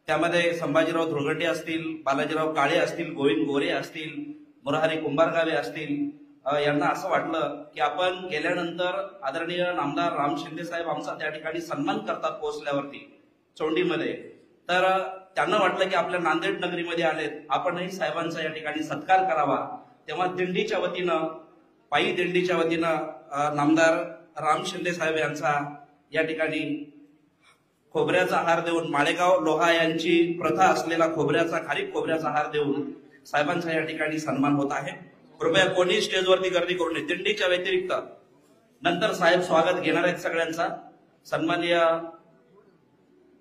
त्यामध्ये संभाजीराव धुळगंडे असतील बालाजीराव काळे असतील गोविंद गोरे असतील मुरारी कुंभारगावे असतील यांना असं वाटलं की आपण गेल्यानंतर आदरणीय नामदार राम शिंदे साहेब आमचा त्या ठिकाणी सन्मान करतात पोहोचल्यावरती चोंडीमध्ये तर त्यांना वाटलं की आपल्या नांदेड नगरीमध्ये आलेत आपणही साहेबांचा या ठिकाणी सत्कार करावा तेव्हा दिंडीच्या वतीनं पायी दिंडीच्या वतीनं नामदार राम शिंदे साहेब यांचा या ठिकाणी खोबऱ्याचा हार देऊन माळेगाव लोहा यांची प्रथा असलेला खोबऱ्याचा खारीक खोबऱ्याचा हार देऊन साहेबांचा या ठिकाणी सन्मान होत आहे कृपया कोणी स्टेजवरती गर्दी करू नये दिंडीच्या व्यतिरिक्त नंतर साहेब स्वागत घेणार आहेत सगळ्यांचा. सन्माननीय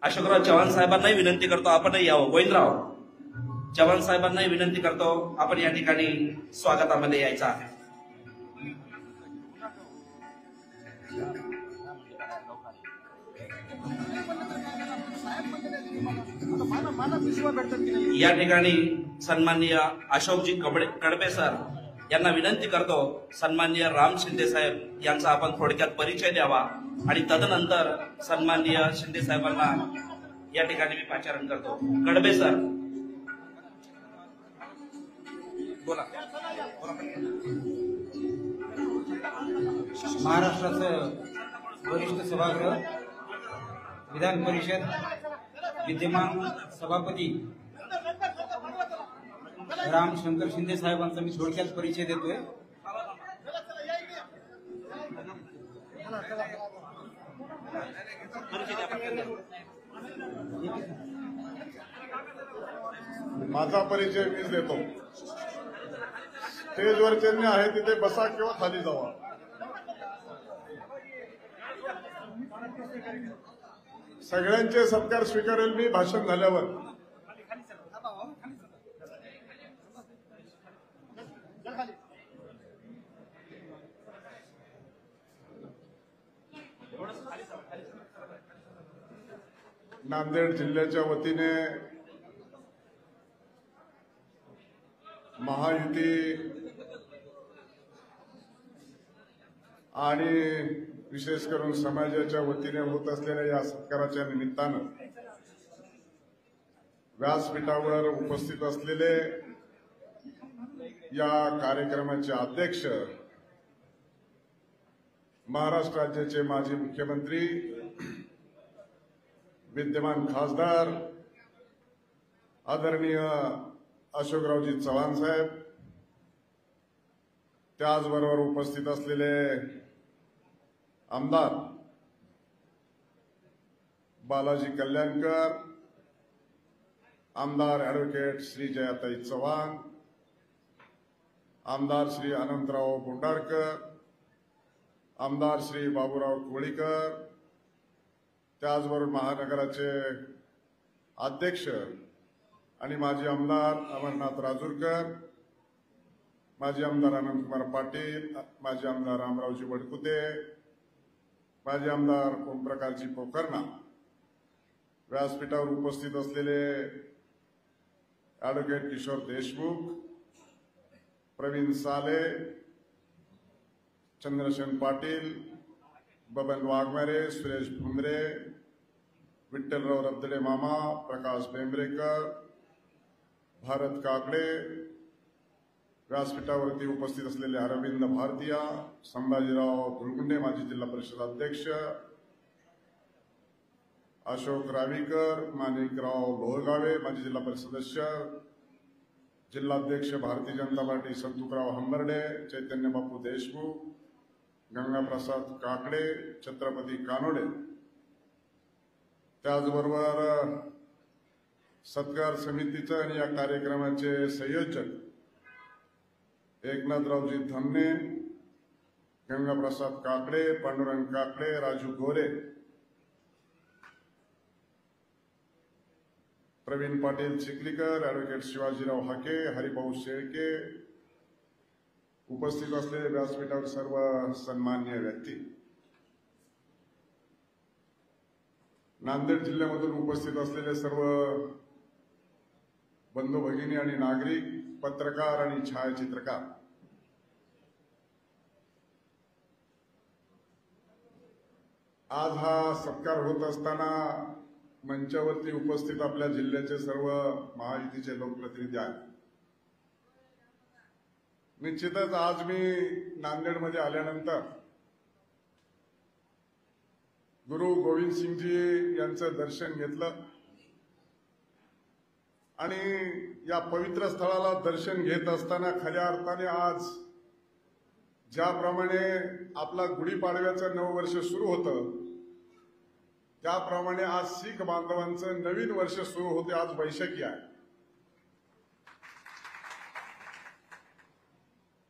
अशोकराव चव्हाण साहेबांनाही विनंती करतो आपणही यावं. गोविंदराव चव्हाण साहेबांनाही विनंती करतो आपण या ठिकाणी स्वागतामध्ये यायचं आहे. या ठिकाणी सन्माननीय अशोकजी कडबे सर यांना विनंती करतो सन्माननीय राम शिंदे साहेब यांचा आपण थोडक्यात परिचय द्यावा आणि तदनंतर सन्माननीय शिंदे साहेबांना या ठिकाणी मी पाचारण करतो. कडबे सर बोला. महाराष्ट्राचं वरिष्ठ सभागृह विधान परिषद विद्यमान सभापती राम शंकर शिंदे साहेबांचा मी थोडक्यात परिचय देतोय. माझा परिचय मीच देतो. स्टेजवर ज्यांनी आहे तिथे बसा किंवा खाली जावा. सगळ्यांचे सत्कार स्वीकारेल मी भाषण झाल्यावर. नांदेड जिल्ह्याच्या वतीने महायुती आणि विशेष करून समाजाच्या वतीने होत असलेल्या या सत्काराच्या निमित्तानं व्यासपीठावर उपस्थित असलेले या कार्यक्रमाचे अध्यक्ष महाराष्ट्र राज्याचे माजी मुख्यमंत्री विद्यमान खासदार आदरणीय अशोकरावजी चव्हाण साहेब, त्याचबरोबर उपस्थित असलेले आमदार बालाजी कल्याणकर, आमदार ॲडव्होकेट श्री जयाताई चव्हाण, आमदार श्री अनंतराव बोंडारकर, आमदार श्री बाबूराव कोळीकर, त्याचबरोबर महानगराचे अध्यक्ष आणि माजी आमदार अमरनाथ राजूरकर, माजी आमदार अनंतकुमार पाटील, माजी आमदार रामरावजी वडकुते, माजी आमदार ओमप्रकाशजी पोखरणा, व्यासपीठावर उपस्थित असलेले ॲडव्होकेट किशोर देशमुख, प्रवीण साले, चंद्रशेन पाटील, बबन वाघमारे, सुरेश भुमरे, विठ्ठलराव रबदडे मामा, प्रकाश बेंबरेकर, भारत काकडे, व्यासपीठावरती उपस्थित असलेले अरविंद भारतीया, संभाजीराव धुळगुंडे माजी जिल्हा परिषद अध्यक्ष, अशोक रावीकर, माणिकराव लोहगावे माजी जिल्हा परिषद सदस्य, जिल्हाध्यक्ष भारतीय जनता पार्टी संतुकराव हंबर्डे, चैतन्य बापू देशमुख, गंगाप्रसाद काकडे, छत्रपती कानोडे, त्याचबरोबर सत्कार समितीचं आणि या कार्यक्रमाचे संयोजक एकनाथरावजी धमने, गंगाप्रसाद काकडे, पांडुरंग काकडे, राजू गोरे, प्रवीण पाटील चिखलीकर, ॲडव्होकेट शिवाजीराव हाके, हरिभाऊ शेळके, उपस्थित असलेले व्यासपीठावर सर्व सन्माननीय व्यक्ती, नांदेड जिल्ह्यामधून उपस्थित असलेले सर्व बंधू भगिनी आणि नागरिक, पत्रकार आणि छायाचित्रकार, आज हा सत्कार होत असताना मंचावरती उपस्थित आपल्या जिल्ह्याचे सर्व महायुतीचे लोकप्रतिनिधी आहेत. निश्चितच आज मी नांदेडमध्ये आल्यानंतर गुरु गोविंद सिंगजी यांचं दर्शन घेतलं आणि या पवित्र स्थळाला दर्शन घेत असताना खऱ्या अर्थाने आज ज्याप्रमाणे आपला गुढीपाडव्याचं नववर्ष सुरू होतं त्याप्रमाणे आज शीख बांधवांचं नवीन वर्ष सुरू होते. आज बैशाखी आहे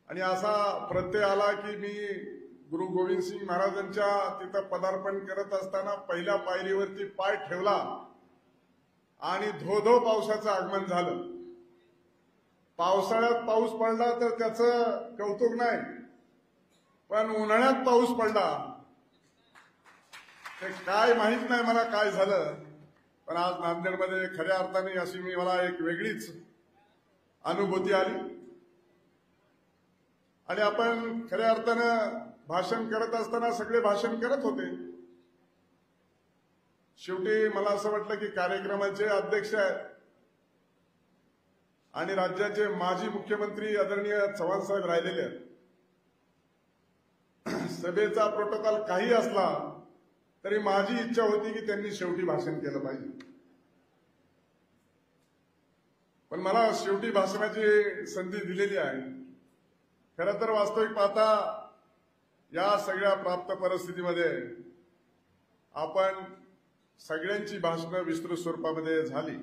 आणि असा प्रत्यय आला की मी गुरु गोविंद सिंग महाराजांच्या तिथं पदार्पण करत असताना पहिल्या पायरीवरती पाय ठेवला आणि धो-धो पावसाचं आगमन झालं. पावसाळ्यात पाऊस पडला तर त्याचं कौतुक नाही, पण उन्हाळ्यात पाऊस पडला ते काय माहित नाही मला काय झालं. पण आज नांदेडमध्ये खऱ्या अर्थाने अशी मला एक वेगळीच अनुभूती आली आणि आपण खऱ्या अर्थानं भाषण करत असताना सगळे भाषण करत होते. शेवटी मला असं वाटलं की कार्यक्रमाचे अध्यक्ष आहेत आणि राज्याचे माजी मुख्यमंत्री आदरणीय चव्हाण साहेब राहिलेले आहेत. सभेचा प्रोटोकॉल काही असला तरी माझी इच्छा होती की त्यांनी शेवटी भाषण केलं पाहिजे. पण मला शेवटी भाषणाची संधी दिलेली आहे. खरं तर वास्तविक पाहता या सगळ्या प्राप्त परिस्थितीमध्ये आपण सगळ्यांची भाषणं विस्तृत स्वरूपामध्ये झाली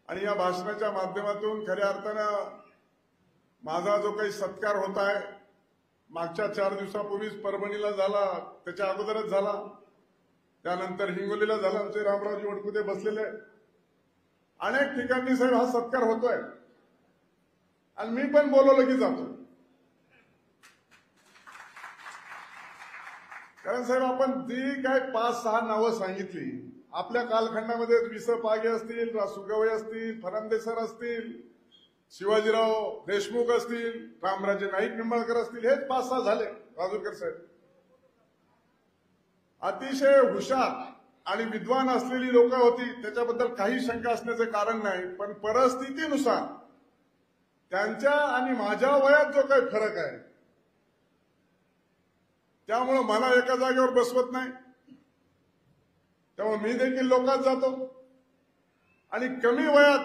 आणि या भाषणाच्या माध्यमातून खऱ्या अर्थानं माझा जो काही सत्कार होत आहे मागच्या 4 दिवसापूर्वीच परभणीला झाला, त्याच्या अगोदरच झाला, त्यानंतर हिंगोलीला झाला. आमचे रामरावजी वडकुते बसलेले अनेक ठिकाणी साहेब हा सत्कार होतोय आणि मी पण बोलवलं की जातो. कारण साहेब आपण जी काय 5-6 नावं सांगितली आपल्या कालखंडामध्ये वि स पागे असतील, सुगवई असतील, फर्नांडिस सर असतील, शिवाजीराव देशमुख असतील, रामराजे नाईक निंबाळकर असतील, हेच 5-6 झाले. राजूरकर साहेब अतिशय हुशार आणि विद्वान असलेली लोक होती, त्याच्याबद्दल काही शंका असण्याचं कारण नाही. पण परिस्थितीनुसार त्यांच्या आणि माझ्या वयात जो काही फरक आहे त्यामुळे मला एका जागेवर बसवत नाही. त्यामुळे मी देखील लोकात जातो आणि कमी वयात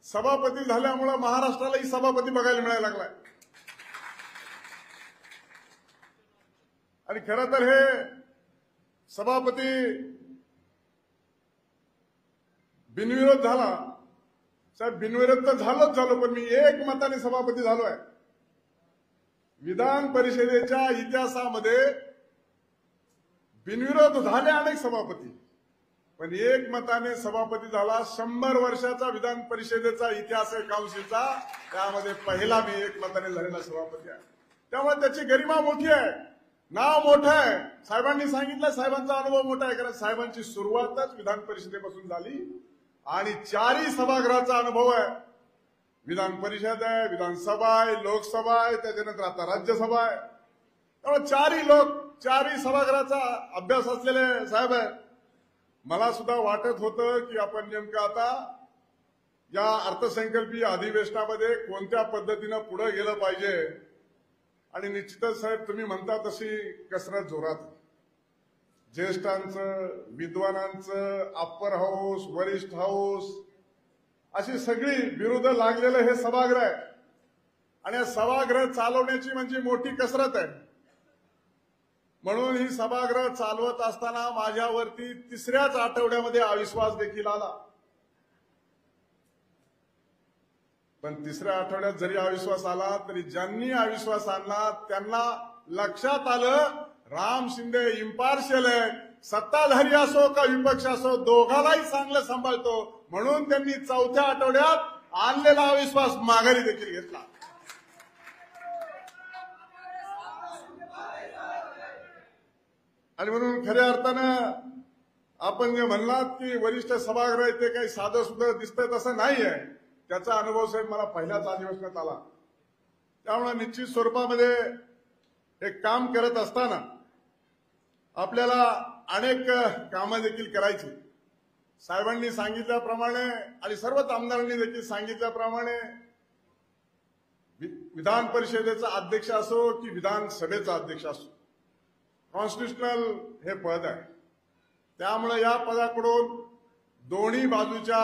सभापती झाल्यामुळे महाराष्ट्रालाही सभापती बघायला मिळायला लागलाय. आणि खरं तर हे सभापती बिनविरोध झाला साहेब, बिनविरोध तर झालो, पण मी एक मताने सभापती झालोय. विधान परिषदेच्या इतिहासामध्ये बिनविरोध झाले अनेक सभापती, पण एक मताने सभापती झाला. 100 वर्षाचा विधान परिषदेचा इतिहास आहे काउन्सिलचा, त्यामध्ये पहिला मी एक मताने झालेला सभापती आहे. त्यामुळे त्याची गरिमा मोठी आहे, नाव मोठं आहे. साहेबांनी सांगितलं, साहेबांचा अनुभव मोठा आहे, कारण साहेबांची सुरुवातच विधान परिषदेपासून झाली आणि 4ही सभागृहाचा अनुभव आहे. विधान परिषद आहे, विधानसभा आहे, लोकसभा आहे, त्याच्यानंतर आता राज्यसभा आहे. त्यामुळे 4ही सभागृहाचा अभ्यास असलेले साहेब आहेत. मला सुद्धा वाटत होतं की आपण नेमकं आता या अर्थसंकल्पीय अधिवेशनामध्ये कोणत्या पद्धतीनं पुढे गेलं पाहिजे. आणि निश्चितच साहेब तुम्ही म्हणता तशी कसरत जोरात, ज्येष्ठांचं, विद्वानांचं, अप्पर हाऊस, वरिष्ठ हाऊस अशी सगळी विरुद्ध लागलेलं हे सभागृह आहे आणि सभागृह चालवण्याची म्हणजे मोठी कसरत आहे. म्हणून ही सभागृह चालवत असताना माझ्यावरती 3ऱ्याच आठवड्यामध्ये अविश्वास देखील आला. पण 3ऱ्या आठवड्यात जरी अविश्वास आला तरी ज्यांनी अविश्वास आणला त्यांना लक्षात आलं राम शिंदे इम्पार्शियल आहे, सत्ताधारी असो का विपक्ष असो दोघालाही चांगलं सांभाळतो, म्हणून त्यांनी 4थ्या आठवड्यात आणलेला अविश्वास माघारी देखील घेतला. आणि म्हणून खऱ्या अर्थानं आपण जे म्हणलात की वरिष्ठ सभागृह ते काही साधं सुद्धा दिसतंय तसं नाही आहे. त्याचा अनुभव साहेब मला पहिल्याच अधिवेशनात आला. त्यामुळे निश्चित स्वरूपामध्ये एक काम करत असताना आपल्याला अनेक कामं देखील करायची. साहेबांनी सांगितल्याप्रमाणे आणि सर्वच आमदारांनी देखील सांगितल्याप्रमाणे विधान परिषदेचा अध्यक्ष असो की विधानसभेचा अध्यक्ष असो, कॉन्स्टिट्युशनल हे पद आहे. त्यामुळे या पदाकडून दोन्ही बाजूच्या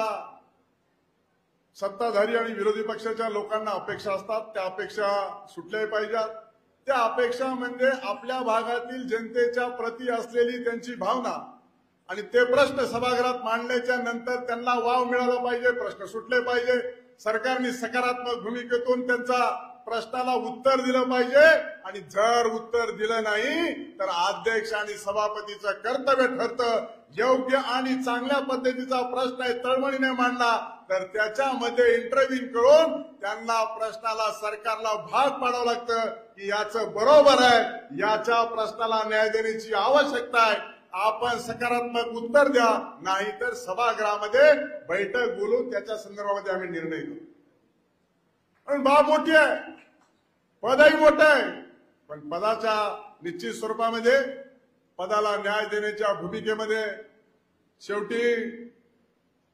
सत्ताधारी आणि विरोधी पक्षाच्या लोकांना अपेक्षा असतात, त्या अपेक्षा सुटल्या पाहिजेत. त्या अपेक्षा म्हणजे आपल्या भागातील जनतेच्या प्रती असलेली त्यांची भावना आणि ते प्रश्न सभागृहात मांडल्याच्या नंतर त्यांना वाव मिळाला पाहिजे, प्रश्न सुटले पाहिजे. सरकारने सकारात्मक भूमिकेतून त्यांचा प्रश्नाला उत्तर दिलं पाहिजे आणि जर उत्तर दिलं नाही तर अध्यक्ष आणि सभापतीचं कर्तव्य ठरतं योग्य आणि चांगल्या पद्धतीचा प्रश्न आहे तळमळीने मांडला तर त्याच्यामध्ये इंटरव्ह्यू करून त्यांना प्रश्नाला सरकारला भाग पाडावं लागतं की याचं बरोबर आहे याच्या प्रश्नाला न्याय देण्याची आवश्यकता आहे आपण सकारात्मक उत्तर द्या नाहीतर सभागृहामध्ये बैठक बोलून त्याच्या संदर्भामध्ये आम्ही निर्णय घेऊ. पण बाब मोठी आहे पदही मोठं आहे पण पदाच्या निश्चित स्वरूपामध्ये पदाला न्याय देण्याच्या भूमिकेमध्ये शेवटी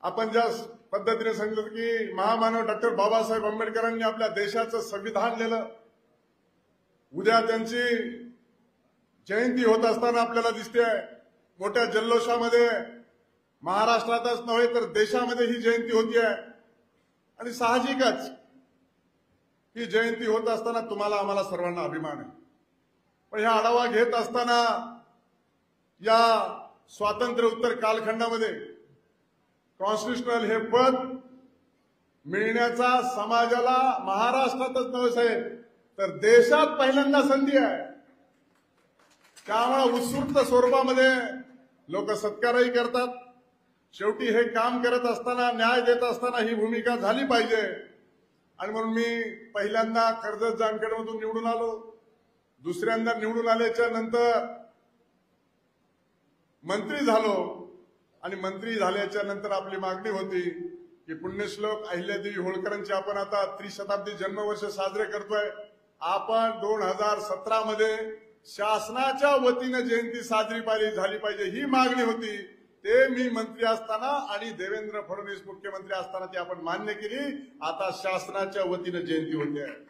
आपण ज्या पद्धतीने सांगितलं की महामानव डॉक्टर बाबासाहेब आंबेडकरांनी आपल्या देशाचं संविधान लिहिलं उद्या त्यांची जयंती होत असताना आपल्याला दिसते मोठ्या जल्लोषामध्ये महाराष्ट्रातच नव्हे तर देशामध्ये ही जयंती होती आहे आणि साहजिकच ही जयंती होत असताना तुम्हाला आम्हाला सर्वांना अभिमान आहे पण हा आढावा घेत असताना या स्वातंत्र्य उत्तर कालखंडामध्ये कॉन्स्टिट्युशनल हे पद मिळण्याचा समाजाला महाराष्ट्रातच नव्हे साहेब तर देशात पहिल्यांदा संधी आहे त्यामुळे उत्स्फूर्त स्वरूपामध्ये लोक सत्कारही करतात शेवटी हे काम करत असताना न्याय देत असताना ही भूमिका झाली पाहिजे आणि म्हणून मी पहिल्यांदा कर्जत जामखेडमधून निवडून आलो दुसऱ्यांदा निवडून आल्याच्या नंतर मंत्री झालो आणि मंत्री झाल्याच्या नंतर आपली मागणी होती की पुण्यश्लोक अहिल्यादेवी होळकरांची आपण आता त्रिशताब्दी जन्मवर्ष साजरे करतोय आपण 2017 मध्ये शासनाच्या वतीने जयंती साजरी झाली पाहिजे ही मागणी होती ते मी मंत्री असताना आणि देवेंद्र फडणवीस मुख्यमंत्री असताना ती आपण मान्य केली आता शासनाच्या वतीने जयंती होते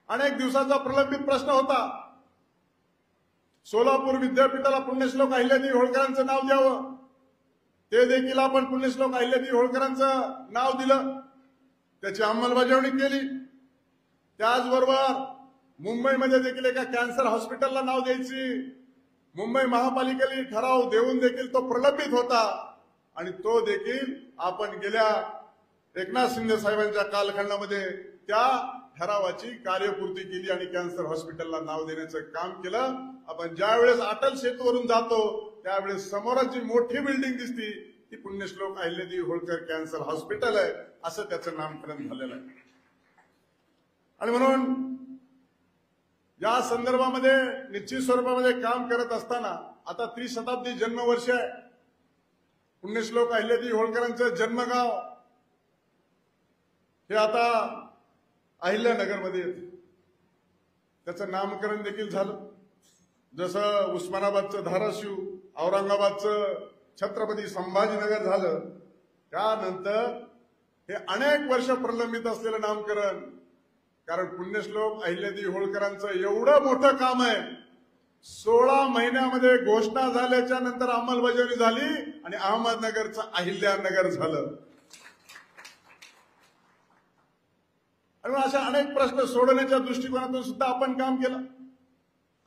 अनेक दिवसाचा प्रलंबित प्रश्न होता सोलापूर विद्यापीठाला पुण्यश्लोक अहिल्यादेवी होळकरांचं नाव द्यावं ते देखील आपण पुण्यश्लोक अहिल्यादेवी होळकरांचं नाव दिलं त्याची अंमलबजावणी केली त्याचबरोबर मुंबईमध्ये देखील एका कॅन्सर हॉस्पिटलला नाव द्यायची मुंबई महापालिकेने ठराव देऊन देखील तो प्रलंबित होता आणि तो देखील आपण गेल्या एकनाथ शिंदे साहेबांच्या कालखंडामध्ये त्या ठरावाची कार्यपूर्ती केली आणि कॅन्सर हॉस्पिटलला नाव देण्याचं काम केलं आपण ज्यावेळेस अटल सेतूवरून जातो त्यावेळेस समोरच जी मोठी बिल्डिंग दिसती ती पुण्यश्लोक अहिल्यादेवी होळकर कॅन्सर हॉस्पिटल आहे असं त्याचं नामकरण झालेलं आहे आणि म्हणून या संदर्भामध्ये निश्चित स्वरूपामध्ये काम करत असताना आता त्रिशताब्दी जन्मवर्ष आहे पुण्यश्लोक अहिल्यादेवी होळकरांचं जन्मगाव हे आता अहिल्यानगरमध्ये येते त्याचं नामकरण देखील झालं जसं उस्मानाबादचं धाराशिव औरंगाबादचं छत्रपती संभाजीनगर झालं त्यानंतर हे अनेक वर्ष प्रलंबित असलेलं नामकरण कारण पुण्यश्लोक अहिल्यादेवी होळकरांचं एवढं मोठं काम आहे 16 महिन्यामध्ये घोषणा झाल्याच्या नंतर अंमलबजावणी झाली आणि अहमदनगरचं अहिल्यानगर झालं आणि अशा अनेक प्रश्न सोडवण्याच्या दृष्टिकोनातून सुद्धा आपण काम केलं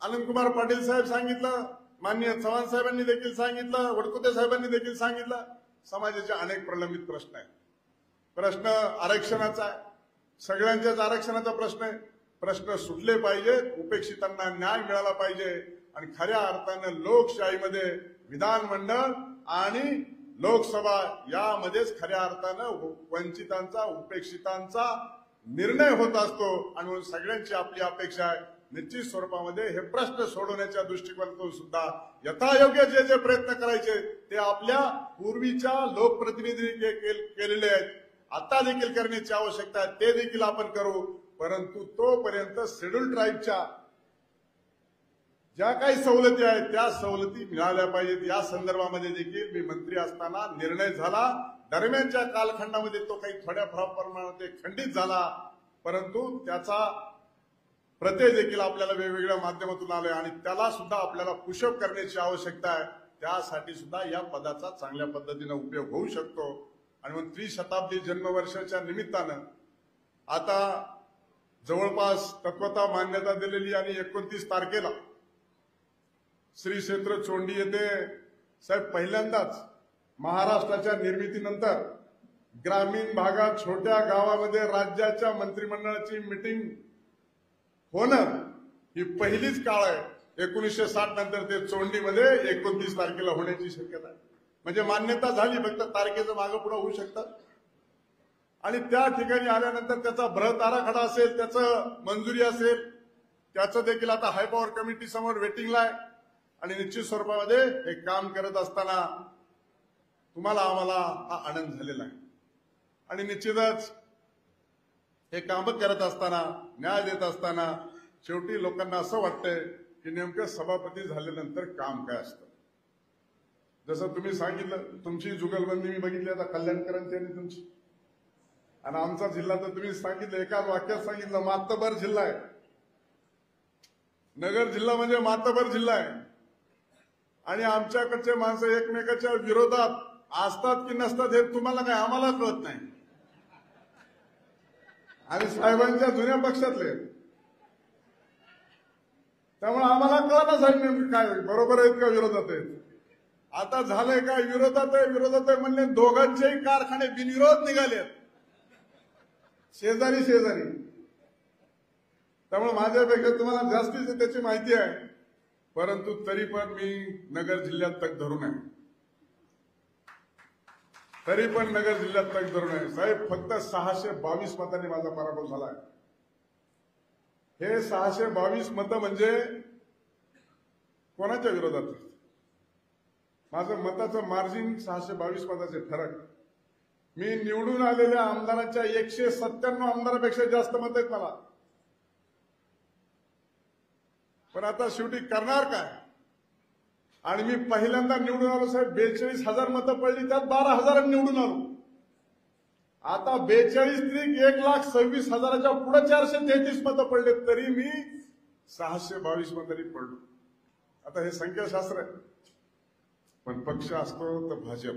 आनंदकुमार पाटील साहेब सांगितलं माननीय चव्हाण साहेबांनी देखील सांगितलं वडकुते साहेबांनी देखील सांगितलं समाजाचे अनेक प्रलंबित प्रश्न आहेत प्रश्न आरक्षणाचा आहे सगळ्यांच्याच आरक्षणाचा प्रश्न आहे प्रश्न सुटले पाहिजेत उपेक्षितांना न्याय मिळाला पाहिजे आणि खऱ्या अर्थानं लोकशाहीमध्ये विधानमंडळ आणि लोकसभा यामध्येच खऱ्या अर्थानं वंचितांचा उपेक्षितांचा निर्णय होत असतो आणि म्हणून सगळ्यांची आपली अपेक्षा आहे निश्चित स्वरूपामध्ये हे प्रश्न सोडवण्याच्या दृष्टिकोनातून सुद्धा यथायोग्य जे जे प्रयत्न करायचे ते आपल्या पूर्वीच्या लोकप्रतिनिधींनी केलेले आहेत आता देखील करण्याची आवश्यकता आहे ते देखील आपण करू परंतु तोपर्यंत शेड्यूल ट्राईबच्या ज्या काही सवलती आहेत त्या सवलती मिळाल्या पाहिजेत या संदर्भामध्ये देखील मी मंत्री असताना निर्णय झाला दरम्यानच्या कालखंडामध्ये तो काही थोड्याफार प्रमाणात खंडित झाला परंतु त्याचा प्रत्यय देखील आपल्याला वेगवेगळ्या माध्यमातून आले आणि त्याला सुद्धा आपल्याला पुशअप करण्याची आवश्यकता आहे त्यासाठी सुद्धा या पदाचा चांगल्या पद्धतीने उपयोग होऊ शकतो आणि मग त्रिशताब्दी जन्मवर्षाच्या निमित्तानं आता जवळपास तत्वता मान्यता दिलेली आणि 29 तारखेला श्री क्षेत्र चोंडी येथे साहेब पहिल्यांदाच महाराष्ट्राच्या निर्मितीनंतर ग्रामीण भागात छोट्या गावामध्ये राज्याच्या मंत्रिमंडळाची मीटिंग होणं ही पहिलीच काळ आहे. 1960 नंतर ते चोंडीमध्ये 29 तारखेला होण्याची शक्यता आहे. म्हणजे मान्यता झाली, फक्त तारखेचं मागं पुढे होऊ शकतात. आणि त्या ठिकाणी आल्यानंतर त्याचा बृहत आराखडा असेल, त्याचं मंजुरी असेल, त्याचं देखील आता हायपॉवर कमिटी समोर वेटिंगला आहे. आणि निश्चित स्वरूपामध्ये हे काम करत असताना तुम्हाला आम्हाला हा आनंद झालेला आहे. आणि निश्चितच हे काम करत असताना, न्याय देत असताना शेवटी लोकांना असं वाटतंय की नेमकं सभापती झाल्यानंतर काम काय असतं. जसं तुम्ही सांगितलं, तुमची जुगलबंदी मी बघितली आता कल्याणकरांची आणि तुमची, आणि आमचा जिल्हा तर तुम्ही सांगितलं, एका वाक्यात सांगितलं, मातबर जिल्हा आहे. नगर जिल्हा म्हणजे मातबर जिल्हा आहे. आणि आमच्याकडचे माणसं एकमेकाच्या विरोधात असतात की नसतात हे तुम्हाला काय, आम्हाला कळत नाही. आणि साहेबांच्या जुन्या पक्षातले, त्यामुळे आम्हाला कळलं साहेब नेमकं काय बरोबर आहेत का विरोधात आहेत. आता झालंय काय, विरोधात आहे म्हणले दोघांचेही कारखाने बिनविरोध निघालेत, शेजारी शेजारी. त्यामुळे माझ्यापेक्षा तुम्हाला जास्तीच त्याची माहिती आहे. परंतु तरी पण मी नगर जिल्ह्यात तग धरून आहे, नगर जिल्ह्यात तग धरून आहे. साहेब फक्त 622 मतांनी माझा पराभव झाला आहे. हे 622 मतं म्हणजे कोणाच्या विरोधात? माझं मताचं मार्जिन 622 मताचे फरक. मी निवडून आलेल्या आमदारांच्या 197 आमदारांपेक्षा जास्त मत आहेत मला. पण आता शेवटी करणार काय? आणि मी पहिल्यांदा निवडून आलो साहेब, 42,000 मतं पडली, त्यात 12,000 निवडून आलो. आता 42 त्रिक 1,26,000च्या पुढे 433 मतं पडले, तरी मी 622 मतांनी पडलो. आता हे संख्याशास्त्र आहे. पण पक्ष असतो तर भाजप.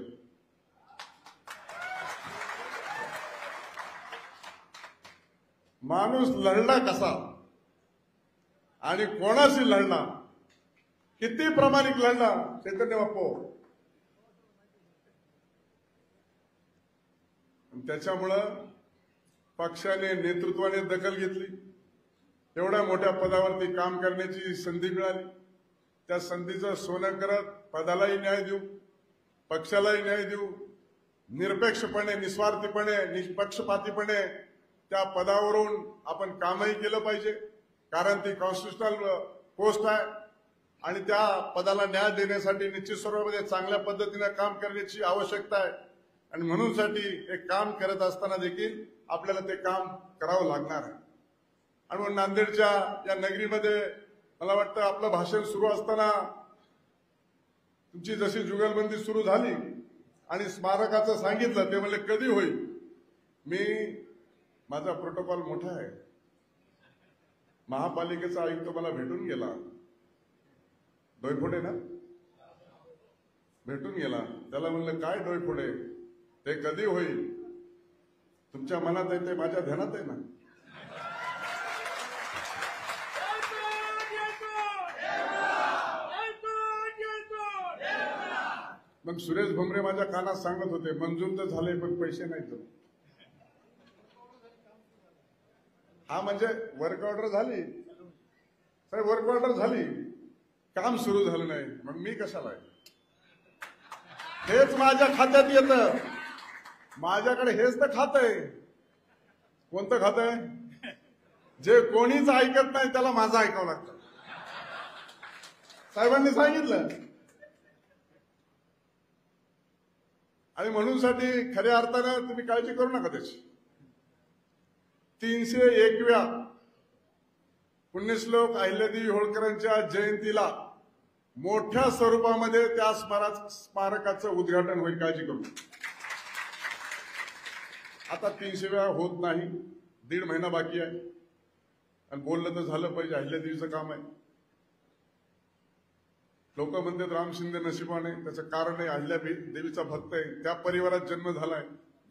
माणूस लढला कसा आणि कोणाशी लढला, किती प्रामाणिक लढला, चैतन्य बापू. त्याच्यामुळं पक्षाने, नेतृत्वाने दखल घेतली. एवढ्या मोठ्या पदावरती काम करण्याची संधी मिळाली. त्या संधीचं सोनं करत पदालाही न्याय देऊ, पक्षालाही न्याय देऊ, निरपेक्षपणे, निस्वार्थीपणे, निष्पक्षपातीपणे त्या पदावरून आपण कामही केलं पाहिजे. कारण ती कॉन्स्टिट्युशनल पोस्ट आहे आणि त्या पदाला न्याय देण्यासाठी निश्चित स्वरूपामध्ये चांगल्या पद्धतीने काम करण्याची आवश्यकता आहे. आणि म्हणूनसाठी हे काम करत असताना देखील आपल्याला ते काम करावं लागणार आहे. आणि म्हणून नांदेडच्या या नगरीमध्ये मला वाटतं आपलं भाषण सुरू असताना तुमची जशी जुगलबंदी सुरू झाली आणि स्मारकाचं सांगितलं, ते म्हणले कधी होईल. माझा प्रोटोकॉल मोठा आहे. महापालिकेचा आयुक्त मला भेटून गेला, डोयफोडे ना, भेटून गेला. त्याला म्हणलं काय डोयफोडे, ते कधी होईल? तुमच्या मनात आहे ते माझ्या ध्यानात आहे ना. मग सुरेश भुमरे माझ्या कानात सांगत होते, मंजूर तर झाले पण पैसे नाही तर. हा म्हणजे वर्क ऑर्डर झाली साहेब, वर्क ऑर्डर झाली, काम सुरू झालं नाही, मग मी कशाला आहे? हेच माझ्या खात्यात येतं. माझ्याकडे हेच तर खातं आहे. कोणतं खातं आहे? जे कोणीच ऐकत नाही त्याला माझं ऐकावं लागतं. साहेबांनी सांगितलं. आणि म्हणूनसाठी खऱ्या अर्थानं तुम्ही काळजी करू नका त्याची. 301व्या पुण्यश्लोक अहिल्यादेवी होळकरांच्या जयंतीला मोठ्या स्वरूपामध्ये त्या स्मारकाचं उद्घाटन होईल, काळजी करू. आता 300व्या होत नाही, 1.5 महिना बाकी आहे. आणि बोललं तर झालं पाहिजे, अहिल्यादेवीचं काम आहे. लोक म्हणतात राम शिंदे नशिबाने, त्याचं कारण आहे अहिल्यादेवीचा भक्त आहे, त्या परिवारात जन्म झालाय.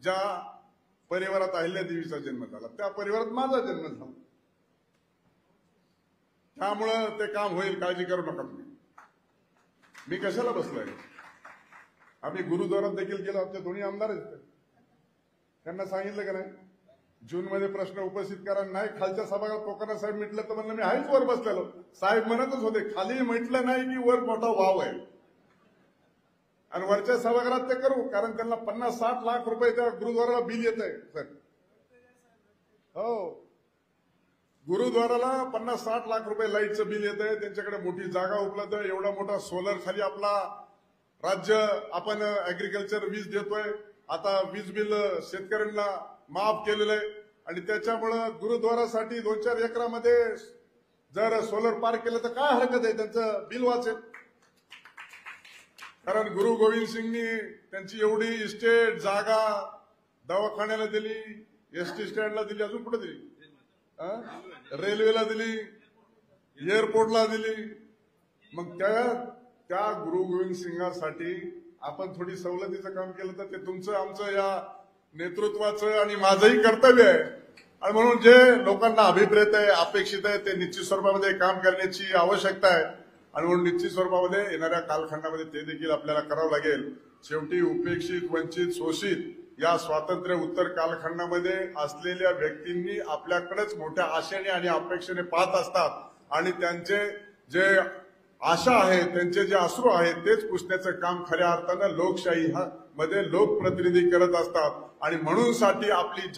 ज्या परिवारात अहिल्यादेवीचा जन्म झाला त्या परिवारात माझा जन्म झाला. त्यामुळं ते काम होईल, काळजी करू नका तुम्ही. मी कशाला बसलोय? आम्ही गुरुद्वारात देखील गेलो, आमचे दोन्ही आमदार आहेत. त्यांना सांगितलं का नाही जून मध्ये प्रश्न उपस्थित करा, नाही खालच्या सभागृहात कोकणा साहेब म्हटलं तर म्हणलं मी आहेच वर बसलेलो. साहेब म्हणतच होते खाली म्हटलं नाही की वर मोठा वाव आहे, आणि वरच्या सभागृहात ते करू, कारण त्यांना 50-60 लाख रुपये त्या गुरुद्वाराला बिल येत आहे सर. हो, गुरुद्वाराला 50-60 लाख रुपये लाईटचं बिल येत आहे. त्यांच्याकडे मोठी जागा उपलब्ध आहे, एवढा मोठा सोलर खाली आपला राज्य आपण ऍग्रिकल्चर वीज देतोय. आता वीज बिल शेतकऱ्यांना माफ केलेलं आहे, आणि त्याच्यामुळं गुरुद्वारासाठी 2-4 एकरामध्ये जर सोलर पार्क केलं तर काय हरकत आहे, त्यांचं बिल वाचेल. कारण गुरु गोविंद सिंगनी त्यांची एवढी इस्टेट जागा दवाखान्याला दिली, एसटी स्टँडला दिली, अजून कुठे दिली, रेल्वेला दिली, एअरपोर्टला दिली. मग त्या गुरु गोविंद सिंगासाठी आपण थोडी सवलतीचं काम केलं तर ते तुमचं आमचं या नेतृत्वाचं आणि माझंही कर्तव्य आहे. आणि म्हणून जे लोकांना अभिप्रेत आहे, अपेक्षित आहे, ते निश्चित स्वरूपामध्ये काम करण्याची आवश्यकता आहे. आणि म्हणून निश्चित स्वरूपामध्ये येणाऱ्या कालखंडामध्ये ते देखील आपल्याला करावं लागेल. शेवटी उपेक्षित, वंचित, शोषित या स्वातंत्र्य उत्तर कालखंडामध्ये असलेल्या व्यक्तींनी आपल्याकडेच मोठ्या आशेने आणि अपेक्षेने पाहत असतात, आणि त्यांचे जे आशा आहे, त्यांचे जे अश्रू आहेत तेच पुसण्याचं काम खऱ्या अर्थानं लोकशाही मध्ये लोकप्रतिनिधी करत असतात. आणि म्हणून साठी आपली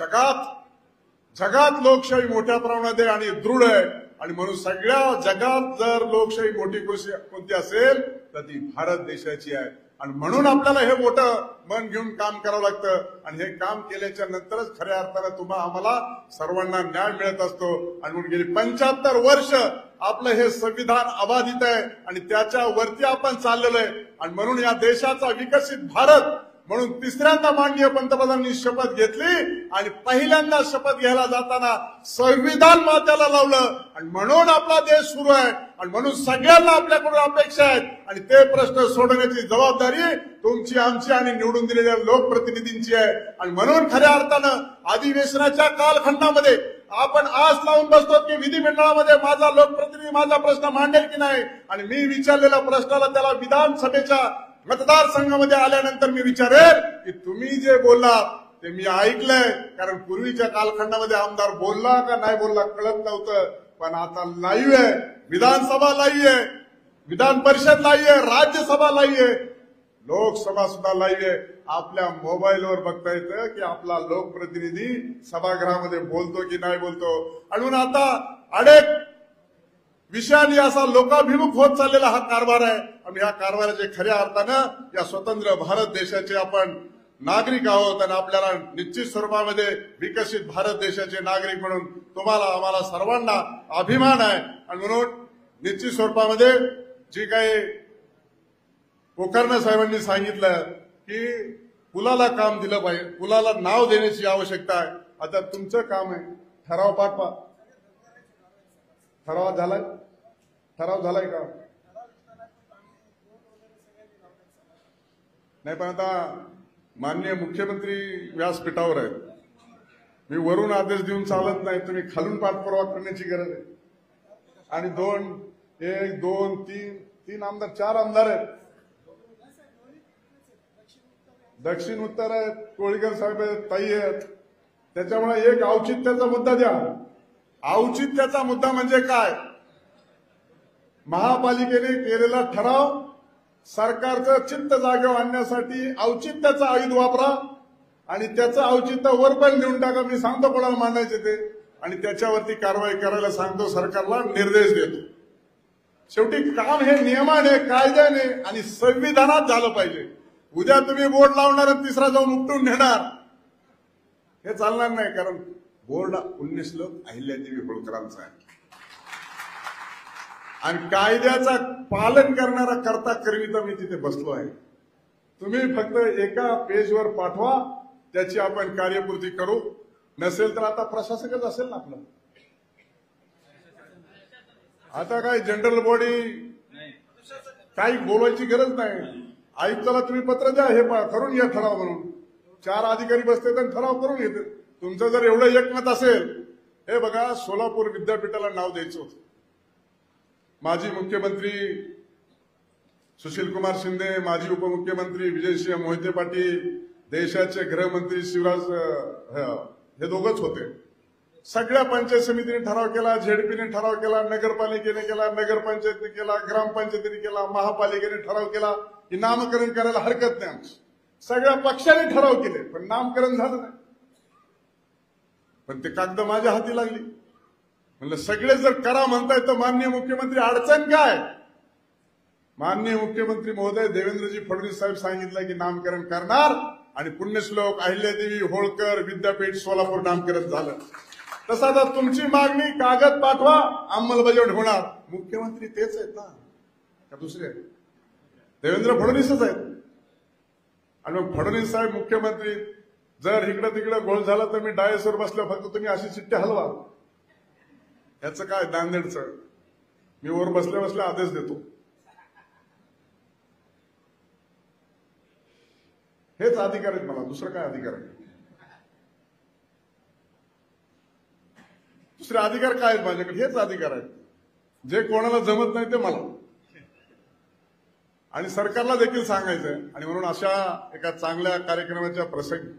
जगात लोकशाही मोठ्या प्रमाणात आहे आणि दृढ आहे. आणि म्हणून सगळ्या जगात जर लोकशाही मोठी कोणती असेल तर ती भारत देशाची आहे. आणि म्हणून आपल्याला हे मोठं मन घेऊन काम करावं लागतं, आणि हे काम केल्याच्या नंतरच खऱ्या अर्थानं आम्हाला सर्वांना न्याय मिळत असतो. आणि म्हणून गेली 75 वर्ष आपलं हे संविधान अबाधित आहे, आणि त्याच्यावरती आपण चाललेलो आहे. आणि म्हणून या देशाचा विकसित भारत म्हणून तिसऱ्यांदा माननीय पंतप्रधानांनी शपथ घेतली, आणि पहिल्यांदा शपथ घ्यायला जाताना संविधान मात्याला लावलं. आणि म्हणून आपला देश सुरू आहे, आणि म्हणून सगळ्यांना आपल्याकडून अपेक्षा आहेत, आणि ते प्रश्न सोडवण्याची जबाबदारी तुमची, आमची आणि निवडून दिलेल्या लोकप्रतिनिधींची आहे. आणि म्हणून खऱ्या अर्थानं अधिवेशनाच्या कालखंडामध्ये आपण आस लावून बसतो की विधिमंडळामध्ये माझा लोकप्रतिनिधी माझा प्रश्न मांडेल की नाही. आणि मी विचारलेल्या प्रश्नाला त्याला विधानसभेच्या मतदारसंघामध्ये आल्यानंतर मी विचारेल की तुम्ही जे बोललात ते मी ऐकलंय, कारण पूर्वीच्या कालखंडामध्ये आमदार बोलला का नाही बोलला कळत नव्हतं, पण आता लाईव्ह आहे. विधानसभा लाईव्ह आहे, विधान परिषद लाईव्ह आहे, राज्यसभा लाईव्ह आहे, लोकसभा सुद्धा लाईव्ह आहे. आपल्या मोबाईलवर बघता येतं की आपला लोकप्रतिनिधी सभागृहामध्ये बोलतो की नाही बोलतो. आणि म्हणून आता अनेक विषयांनी असा लोकाभिमुख होत चाललेला हा कारभार आहे. आणि ह्या कारभाराचे खऱ्या अर्थानं या स्वतंत्र भारत देशाचे आपण नागरिक आहोत, आणि आपल्याला निश्चित स्वरूपामध्ये विकसित भारत देशाचे नागरिक म्हणून तुम्हाला आम्हाला सर्वांना अभिमान आहे. आणि म्हणून निश्चित स्वरूपामध्ये जी काही कोकर्ण साहेबांनी सांगितलं की पुलाला काम दिलं पाहिजे, पुलाला नाव देण्याची आवश्यकता आहे. आता तुमचं काम आहे ठराव पाठवा. ठराव झालाय का नाही, पण आता माननीय मुख्यमंत्री व्यासपीठावर आहेत. मी वरून आदेश देऊन चालत नाही, तुम्ही खालून पाठपुरावा करण्याची गरज आहे. आणि 1, 2, 3 आमदार 4 आमदार आहेत, दक्षिण उत्तर आहेत, कोळीकर साहेब आहेत, ताई आहेत. त्याच्यामुळे एक औचित्याचा मुद्दा द्या. औचित्याचा मुद्दा म्हणजे काय, महापालिकेने केलेला ठराव सरकारचं चित्त जागेवर आणण्यासाठी औचित्याचा आयुध वापरा, आणि त्याचं औचित्य वर पण देऊन टाका. मी सांगतो कोणाला मांडायचे ते, आणि त्याच्यावरती कारवाई करायला सांगतो, सरकारला निर्देश देतो. शेवटी काम हे नियमाने, कायद्याने आणि संविधानात झालं पाहिजे. उद्या तुम्ही बोर्ड लावणार आणि तिसरा जाऊन उपटून नेणार, हे चालणार नाही. कारण बोर्ड 19 लोक अहिल्यादेवी होळकरांचा आहे, आणि कायद्याचा पालन करणारा करता करविता मी तिथे बसलो आहे. तुम्ही फक्त एका पेजवर पाठवा, त्याची आपण कार्यपूर्ती करू. नसेल तर आता प्रशासकच असेल ना आपलं. आता काय जनरल बॉडी काही बोलवायची गरज नाही. आयुक्ताला तुम्ही पत्र द्या, हे करून या ठराव म्हणून. 4 अधिकारी बसते तर ठराव करून येते. तुमचं जर एवढं एकमत असेल, हे बघा सोलापूर विद्यापीठाला नाव द्यायचं होतं. माजी मुख्यमंत्री सुशीलकुमार शिंदे, माजी उपमुख्यमंत्री विजयसिंह मोहिते पाटील, देशाचे गृहमंत्री शिवराज हे दोघच होते. सगळ्या पंचायत समितीने ठराव केला, झेडपीने ठराव केला, नगरपालिकेने केला, नगरपंचायतीने केला, ग्रामपंचायतीने केला, महापालिकेने ठराव केला की नामकरण करायला हरकत नाही आमची. सगळ्या पक्षाने ठराव केले पण नामकरण झालं नाही. पण ते कागद माझ्या हाती लागली. म्हणलं सगळे जर करा म्हणताय तर माननीय मुख्यमंत्री अडचण काय? माननीय मुख्यमंत्री महोदय देवेंद्रजी फडणवीस साहेब सांगितलं की नामकरण करणार आणि पुण्यश्लोक अहिल्यादेवी होळकर विद्यापीठ सोलापूर नामकरण झालं. तसं आता तुमची मागणी कागद पाठवा, अंमलबजावणी होणार. मुख्यमंत्री तेच आहेत ना का दुसरे? देवेंद्र फडणवीसच आहेत. आणि मग फडणवीस साहेब मुख्यमंत्री जर इकडं तिकडं गोळ झाला तर मी डायसवर बसलो फक्त तुम्ही अशी चिठ्ठी हलवा. याचं काय नांदेडचं? मी वर बसल्या बसल्या आदेश देतो. हेच अधिकार आहेत मला, दुसरं काय अधिकार आहे? दुसरे अधिकार काय आहेत माझ्याकडे? हेच अधिकार आहेत. जे कोणाला जमत नाही ते मला आणि सरकारला देखील सांगायचंय. आणि म्हणून अशा एका चांगल्या कार्यक्रमाच्या प्रसंगी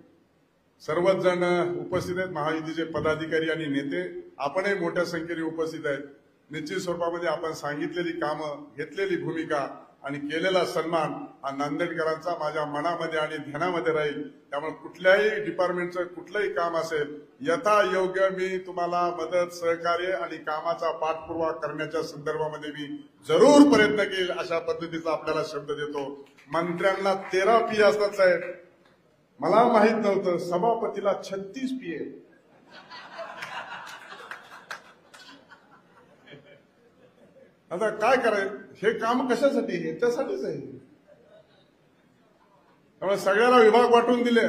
सर्वच जण उपस्थित आहेत. महायुतीचे पदाधिकारी आणि नेते आपणही मोठ्या संख्येने उपस्थित आहेत. निश्चित स्वरूपामध्ये आपण सांगितलेली कामं, घेतलेली भूमिका आणि केलेला सन्मान हा नांदेडकरांचा माझ्या मनामध्ये आणि ध्यानामध्ये राहील. त्यामुळे कुठल्याही डिपार्टमेंटचं कुठलंही काम असेल यथायोग्य मी तुम्हाला मदत, सहकार्य आणि कामाचा पाठपुरावा करण्याच्या संदर्भामध्ये मी जरूर प्रयत्न केला. अशा पद्धतीचा आपल्याला शब्द देतो. मंत्र्यांना 13 पी असतात साहेब. मला माहित नव्हतं सभापतीला 36 पी आहे. आता काय करायचं? हे काम कशासाठी? ह्याच्यासाठीच आहे. त्यामुळे सगळ्याला विभाग वाटून दिले.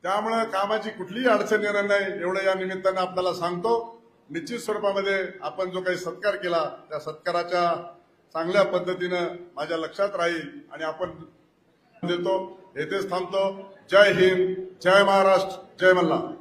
त्यामुळे कामाची कुठलीही अडचण येणार नाही एवढं या निमित्तानं आपल्याला सांगतो. निश्चित स्वरूपामध्ये आपण जो काही सत्कार केला त्या सत्काराच्या चांगल्या पद्धतीनं माझ्या लक्षात राहील आणि आपण देतो. येथेच थांबतो. जय हिंद, जय महाराष्ट्र, जय मल्हार.